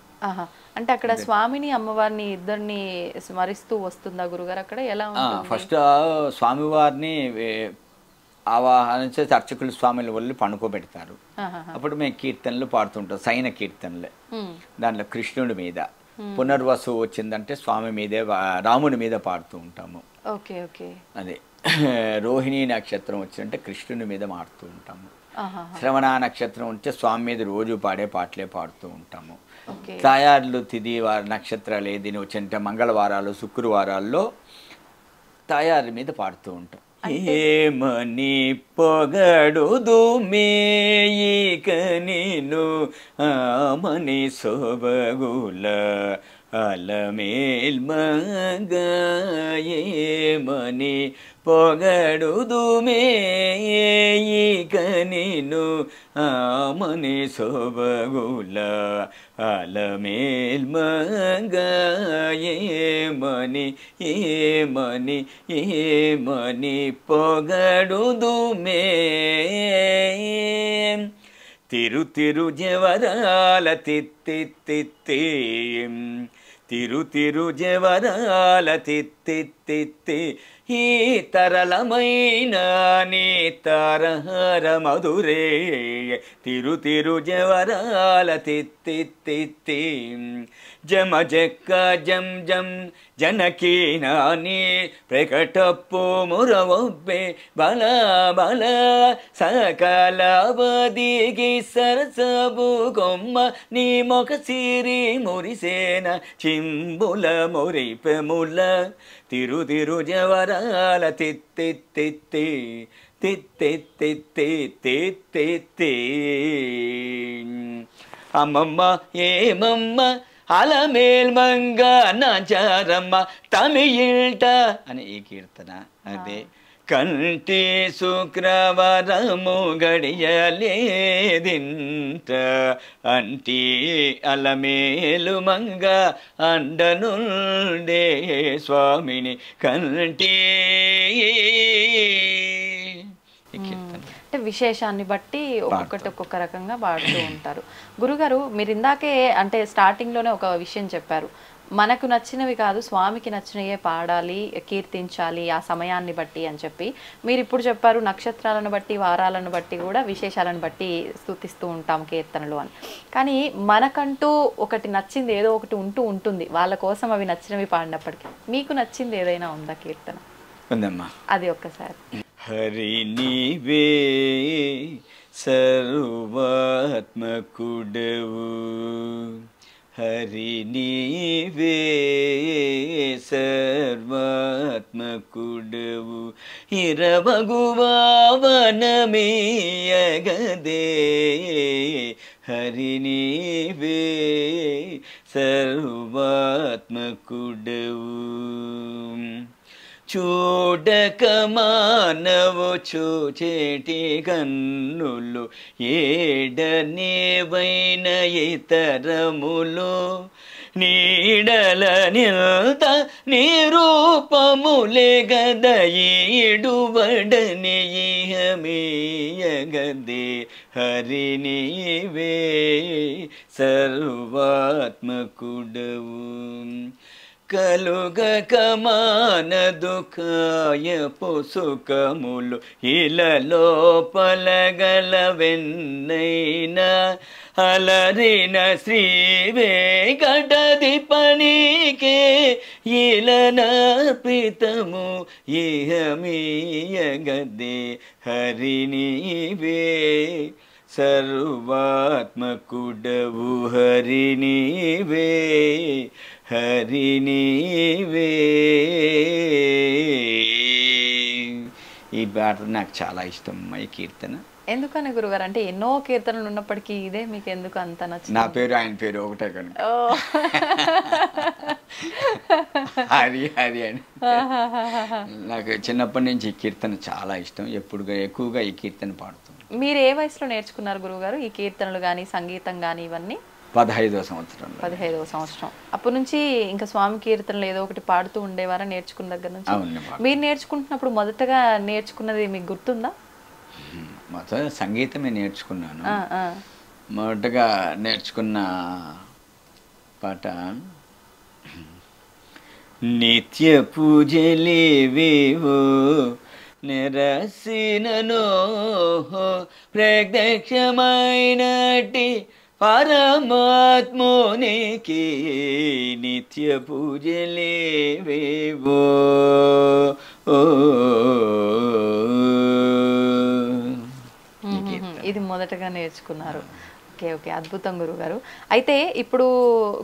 S2: అంటే అక్కడ స్వామిని అమ్మవారిని ఇద్దరిని స్మరిస్తూ వస్తుందా గురుగారు? అక్కడ ఎలా ఉంటుంది?
S3: ఫస్ట్ స్వామివారిని ఆవాహనించే అర్చకులు స్వామిని వెళ్ళి పండుకోబెడతారు. అప్పుడు మేము కీర్తనలు పాడుతుంటాం, సైన కీర్తనలే. దాంట్లో కృష్ణుడి మీద పునర్వసు వచ్చిందంటే స్వామి మీదే, రాముడి మీద పాడుతూ ఉంటాము.
S2: Okay okay.
S3: అదే రోహిణీ నక్షత్రం వచ్చిందంటే కృష్ణుని మీద మాడుతూ ఉంటాము. శ్రవణ నక్షత్రం వచ్చే స్వామి మీద రోజు పాడే పాటలే పాడుతూ ఉంటాము. తాయార్లు తిది నక్షత్రాలు ఏదిని వచ్చింటే మంగళవారాలు, శుక్రవారాల్లో తాయారు మీద పాడుతూ ఉంటాం. ఏమని పొగడుదు మేయిక నీను ఆమని సొబగుల అలమేల్ మంగ, ఏమని పొగడుదు మేయిక నీను ఆమని సొబగుల అలమేల్ మంగ, ఏమని ఏమని ఏమని పొగడుదు మే తిరు తిరు జవరాల తిత్తి తిత్తి, తిరు తిరు జవరాల తిత్తి తిత్తి, ఈ తరళమైన నీ తారహార మధురే, తిరు తిరు జవరాల తిత్తి తిత్తి, జమ జక్క జం జం జనకీ నాని ప్రకటప్పు మురవొబ్బే బల బల సకల బదిగి సరసబు కొమ్మ నీ మొక సిరి మురిసేన చింబుల మురిపెముల, తిరు తిరు జవరాల తిత్తి తిత్తి తిత్తి తిత్తి తిత్తి. అమ్మమ్మ ఏమమ్మ అలమేల్ మంగ నాచారమ్మ తమిళట అని ఈ కీర్తన. అదే కంటి శుక్రవారము గడియలేదింట అంటి అలమేలు మంగ అండనుండే స్వామిని కంటి.
S2: అంటే విశేషాన్ని బట్టి ఒక్కొక్కటి ఒక్కొక్క రకంగా పాడుతూ ఉంటారు. గురుగారు, మీరు ఇందాకే అంటే స్టార్టింగ్లోనే ఒక విషయం చెప్పారు, మనకు నచ్చినవి కాదు, స్వామికి నచ్చినవే పాడాలి, కీర్తించాలి ఆ సమయాన్ని బట్టి అని చెప్పి మీరు ఇప్పుడు చెప్పారు. నక్షత్రాలను బట్టి, వారాలను బట్టి కూడా, విశేషాలను బట్టి స్తుతిస్తూ ఉంటాం కీర్తనలు అని. కానీ మనకంటూ ఒకటి నచ్చింది ఏదో ఒకటి ఉంటుంది, వాళ్ళ కోసం అవి నచ్చినవి పాడినప్పటికీ. మీకు నచ్చింది ఏదైనా ఉందా కీర్తన?
S3: ఉందమ్మా.
S2: అది ఒక్కసారి.
S3: హరి నీవే సర్వాత్మకుడవు, హరి నీవే సర్వాత్మకుడవు, ఇరవగువావనమీయగదే, హరి నీవే సర్వాత్మకుడవు. చూడక మానవు చూచేటి కన్నులు, ఏడనేవైన ఇతరములు, నీడల నిల్త నిరూపములే గదయిడువడని ఇహమీయగదే, హరి నీవే సర్వాత్మకుడవు. కలుగక మానదుకాయపు సుఖములు, ఇలలోపలగలవెన్నైనా, అలరిన శ్రీ వెంకటాధిపనికే ఇలనర్పితము ఇహమీయగదే, హరి నీవే సర్వాత్మకుడవు, హరి నీవే, హరి నీవే. ఈ పాట నాకు చాలా ఇష్టం, ఈ కీర్తన.
S2: ఎందుకని గురుగారు? అంటే ఎన్నో కీర్తనలు ఉన్నప్పటికీ ఇదే మీకు ఎందుకు అంత నచ్చింది?
S3: నా పేరు ఆయన పేరు ఒకటే కనుక హరి హరి అని. నాకు చిన్నప్పటి నుంచి ఈ కీర్తన చాలా ఇష్టం, ఎక్కువగా ఈ కీర్తన పాడుతాను.
S2: మీరు ఏ వయసులో నేర్చుకున్నారు గురుగారు ఈ కీర్తనలు కానీ, సంగీతం కానీ ఇవన్నీ?
S3: 15వ సంవత్సరం.
S2: 15వ సంవత్సరం. అప్పటి నుంచి ఇంకా స్వామి కీర్తనలు ఏదో ఒకటి పాడుతూ ఉండేవారా నేర్చుకున్న దగ్గర నుంచి? మీరు నేర్చుకుంటున్నప్పుడు మొదటగా నేర్చుకున్నది మీకు గుర్తుందా?
S3: మొత్తం సంగీతమే నేర్చుకున్నాను. మొదటగా నేర్చుకున్న పాట నిత్య పూజలేవేవో నిరసిననో ప్రత్యక్షమైనటి పరమాత్మోనికి నిత్య పూజలేవేవో.
S2: ఇది మొదటగా నేర్చుకున్నారు. ఓకే ఓకే, అద్భుతం గురుగారు. అయితే ఇప్పుడు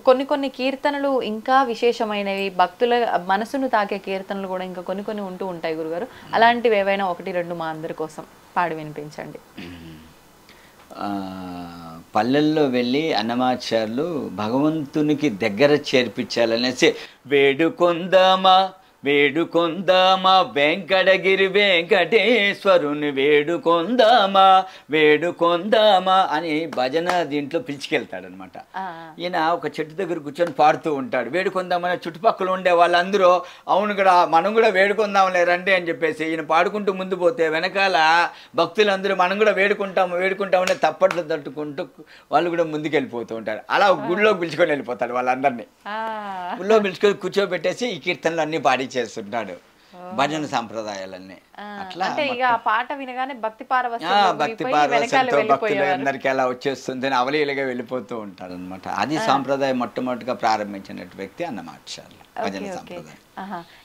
S2: కొన్ని కీర్తనలు ఇంకా విశేషమైనవి, భక్తుల మనసును తాకే కీర్తనలు కూడా ఇంకా కొన్ని ఉంటూ ఉంటాయి గురుగారు. అలాంటివి ఏవైనా 1-2 మా అందరి కోసం పాడి వినిపించండి.
S3: పల్లెల్లో వెళ్ళి అన్నమాచార్యులు భగవంతునికి దగ్గర చేర్పించాలనేసి వేడుకొందామా వేడుకొందామా వెంకటగిరి వెంకటేశ్వరుని వేడుకొందామా అని భజన దీంట్లో పిలిచికెళ్తాడనమాట. ఈయన ఒక చెట్టు దగ్గర కూర్చొని పాడుతూ ఉంటాడు. వేడుకొందామని చుట్టుపక్కల ఉండే వాళ్ళందరూ అవును కూడా మనం కూడా వేడుకొందాంలే రండి అని చెప్పేసి ఈయన పాడుకుంటూ ముందు పోతే వెనకాల భక్తులందరూ మనం కూడా వేడుకుంటామని తప్పట్లు తట్టుకుంటూ వాళ్ళు కూడా ముందుకెళ్ళిపోతూ ఉంటారు. అలా గుడిలోకి పిలుచుకొని వెళ్ళిపోతాడు వాళ్ళందరినీ. గుడిలో పిలుచుకొని కూర్చోబెట్టేసి ఈ కీర్తనలు అన్ని పాడి చేస్తుంటాడు, భజన సాంప్రదాయాలన్నీ. అట్లా
S2: పాట వినగానే భక్తి
S3: పారవశ్యంతో భక్తులందరికీ అలా వచ్చేస్తుంది, అవలీలగా వెళ్ళిపోతూ ఉంటాడు అనమాట. అది సాంప్రదాయం మొట్టమొదటిగా ప్రారంభించిన వ్యక్తి అన్నమాచార్యులు, భజన సాంప్రదాయం.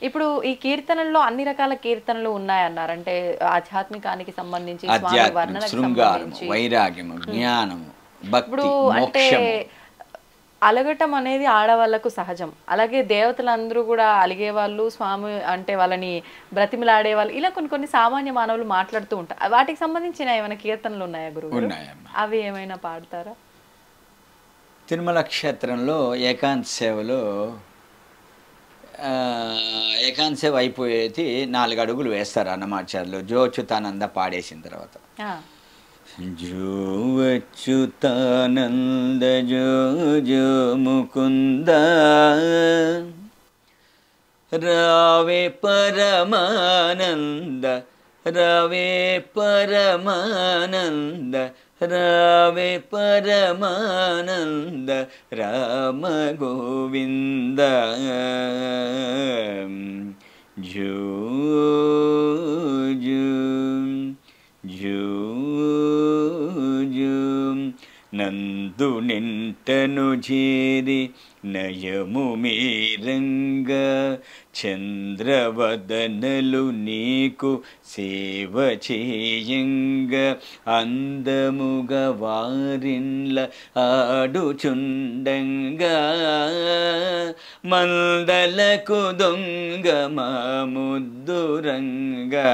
S2: ఇప్పుడు ఈ కీర్తనల్లో అన్ని రకాల కీర్తనలు ఉన్నాయన్నారు. అంటే ఆధ్యాత్మికానికి సంబంధించి,
S3: ఆధ్యాత్మిక, శృంగారము, వైరాగ్యము, జ్ఞానము, భక్తి, మోక్షము.
S2: అలగటం అనేది ఆడవాళ్లకు సహజం. అలాగే దేవతలందరూ కూడా అలిగేవాళ్ళు, స్వామి అంటే వాళ్ళని బ్రతిమిలాడేవాళ్ళు, ఇలా కొన్ని సామాన్య మానవులు మాట్లాడుతూ ఉంటారు. వాటికి సంబంధించిన ఏమైనా కీర్తనలు ఉన్నాయా గురువు? అవి ఏమైనా పాడతారా?
S3: తిరుమల క్షేత్రంలో ఏకాంత సేవలో ఏకాంత సేవ అయిపోయేది 4 అడుగులు వేస్తారు అన్నమాచార్యులు జోచ్యుతానంద పాడేసిన తర్వాత. జో అచ్యుతానంద జో జో ముకుంద రావే పరమానంద రావే పరమానంద రావే పరమానంద రామ గోవింద జూ జూ జూ జూ నందు నింటను చేరి నయము మీరంగా చంద్రవదనలు నీకు సేవ చేయంగా అందముగా వారిన్ల ఆడుచుండంగా మందలకు దొంగ మా ముద్దురంగా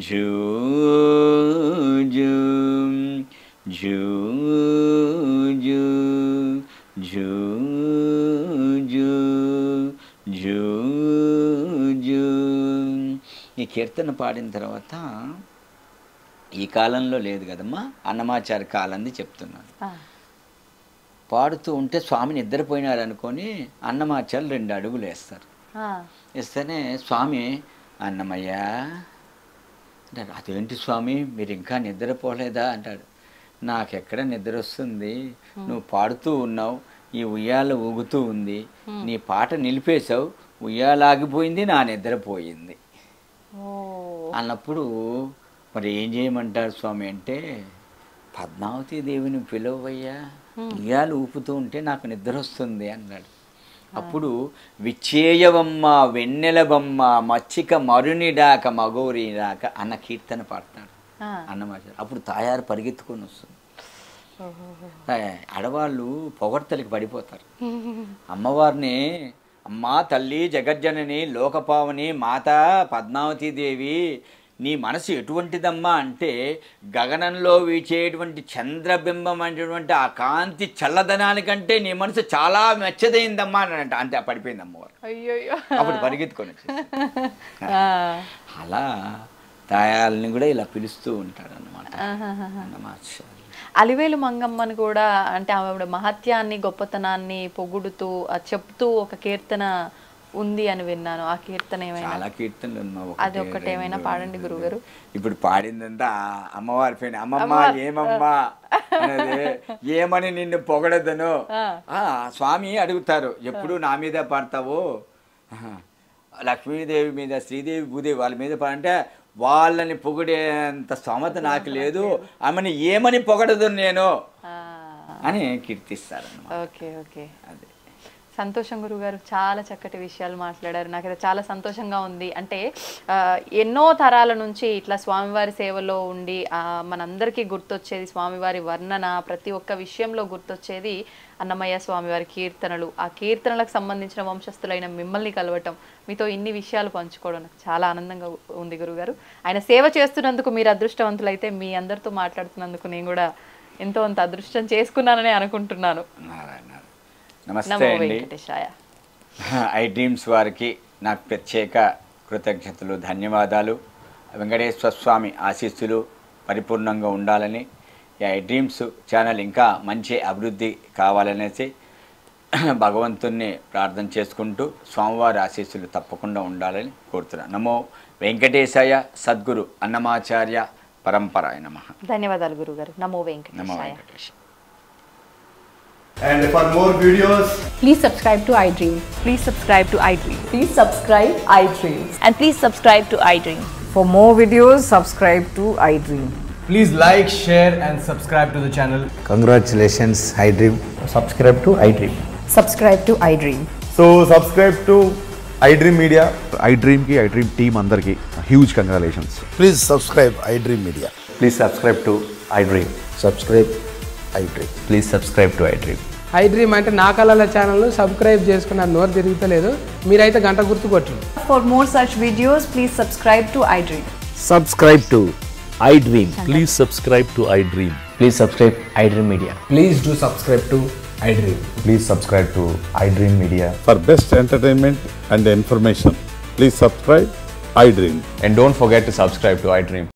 S3: జూ జూ జూ జూ జూ జూ జూ జూ. ఈ కీర్తన పాడిన తర్వాత ఈ కాలంలో లేదు కదమ్మా, అన్నమాచార్య కాలంది చెప్తున్నాను. పాడుతూ ఉంటే స్వామి నిద్రపోయినారు అనుకొని అన్నమాచార్యులు 2 అడుగులు వేస్తారు. వేస్తేనే స్వామి అన్నమయ్య అంటారు. అదేంటి స్వామి మీరు ఇంకా నిద్రపోలేదా అంటాడు. నాకెక్కడ నిద్ర వస్తుంది, నువ్వు పాడుతూ ఉన్నావు, ఈ ఉయ్యాల ఊగుతూ ఉంది, నీ పాట నిలిపేశావు, ఉయ్యాలాగిపోయింది, నా నిద్రపోయింది అన్నప్పుడు మరి ఏం చేయమంటారు స్వామి అంటే, పద్మావతి దేవిని పిలవయ్యా, ఉయ్యాలు ఊపుతూ ఉంటే నాకు నిద్ర వస్తుంది అన్నాడు. అప్పుడు విచ్చేయవమ్మ వెన్నెలబమ్మ మచ్చిక మరునిడాక మగోరిడాక అన్న కీర్తన పాడతాడు అన్నమాట. అప్పుడు తాయారు పరిగెత్తుకొని వస్తుంది. ఆడవాళ్ళు పొగడ్తలకి పడిపోతారు. అమ్మవారిని అమ్మా తల్లి జగజ్జనని లోకపావని మాత పద్మావతీదేవి నీ మనసు ఎటువంటిదమ్మా అంటే, గగనంలో వీచేటువంటి చంద్రబింబం అనేటువంటి ఆ కాంతి చల్లదనానికంటే నీ మనసు చాలా మెచ్చదైందమ్మా అని అంట. అంతే పడిపోయింది అమ్మవారు. అప్పుడు పరిగెత్తుకొని వచ్చేసి అలా తాయాలని కూడా ఇలా పిలుస్తూ ఉంటాడు అన్నమాట.
S2: అలివేలు మంగమ్మని కూడా అంటే ఆవిడ మహత్యాన్ని గొప్పతనాన్ని పొగుడుతూ చెప్తూ ఒక కీర్తన ఉంది అని విన్నాను. ఆ కీర్తన ఏమైనా?
S3: చాలా కీర్తనలు ఉన్నావు,
S2: అది ఒక్కటి ఏమైనా పాడండి గురుగారు.
S3: ఇప్పుడు పాడిందంతా అమ్మవారి పైన. అమ్మమ్మ ఏమమ్మా అనేది, ఏమని నిన్ను పొగడదను స్వామి అడుగుతారు. ఎప్పుడు నా మీద పాడతావు, లక్ష్మీదేవి మీద శ్రీదేవి భూదేవి వాళ్ళ మీద పాడంటే వాళ్ళని పొగిడేంత స్తోమత నాకు లేదు, ఆమెను ఏమని పొగడదు నేను అని కీర్తిస్తారు.
S2: ఓకే ఓకే, అదే సంతోషం గురుగారు. చాలా చక్కటి విషయాలు మాట్లాడారు. నాకైతే చాలా సంతోషంగా ఉంది. అంటే ఎన్నో తరాల నుంచి ఇట్లా స్వామివారి సేవలో ఉండి మనందరికీ గుర్తొచ్చేది స్వామివారి వర్ణన, ప్రతి ఒక్క విషయంలో గుర్తొచ్చేది అన్నమయ్య స్వామివారి కీర్తనలు. ఆ కీర్తనలకు సంబంధించిన వంశస్థులైన మిమ్మల్ని కలవటం, మీతో ఇన్ని విషయాలు పంచుకోవడం నాకు చాలా ఆనందంగా ఉంది గురుగారు. ఆయన సేవ చేస్తున్నందుకు మీరు అదృష్టవంతులైతే, మీ అందరితో మాట్లాడుతున్నందుకు నేను కూడా ఎంతో అంత అదృష్టం చేసుకున్నానని అనుకుంటున్నాను.
S3: నమస్తే అండి. ఐ డ్రీమ్స్ వారికి నాకు ప్రత్యేక కృతజ్ఞతలు, ధన్యవాదాలు. వెంకటేశ్వర స్వామి ఆశీస్సులు పరిపూర్ణంగా ఉండాలని, ఈ ఐ డ్రీమ్స్ ఛానల్ ఇంకా మంచి అభివృద్ధి కావాలనేసి భగవంతుణ్ణి ప్రార్థన చేసుకుంటూ స్వామివారి ఆశీస్సులు తప్పకుండా ఉండాలని కోరుతున్నాను. నమో వెంకటేశాయ సద్గురు అన్నమాచార్య పరంపరాయ నమః.
S2: ధన్యవాదాలు గురుగారు. నమో వెంకటేశాయ.
S4: And for more videos,
S5: please subscribe to iDream.
S6: Please subscribe to iDream.
S5: Please subscribe iDream.
S6: And please subscribe to iDream.
S5: For more videos, subscribe to iDream.
S4: please like, share and subscribe to the channel.
S7: Congratulations, iDream.
S8: Subscribe to iDream.
S5: Subscribe to iDream.
S4: So subscribe to iDream Media.
S9: iDream ki iDream team andarki huge congratulations.
S7: Please subscribe iDream Media.
S8: Please subscribe to iDream.
S7: Subscribe iDream.
S8: Please subscribe to iDream.
S10: iDream అంటే నా కళల ఛానల్ను సబ్స్క్రైబ్ చేసుకున్నారు, నోరు తిరుగుతలేదు, మీరైతే గంట గుర్తు కొట్టండి.
S5: For more such videos, please subscribe to iDream.
S8: Subscribe to iDream. Please subscribe to iDream. Please subscribe iDream Media.
S4: Please do subscribe to iDream.
S8: Please subscribe to iDream Media.
S9: For best entertainment and information, please subscribe iDream.
S8: And don't forget to subscribe to iDream.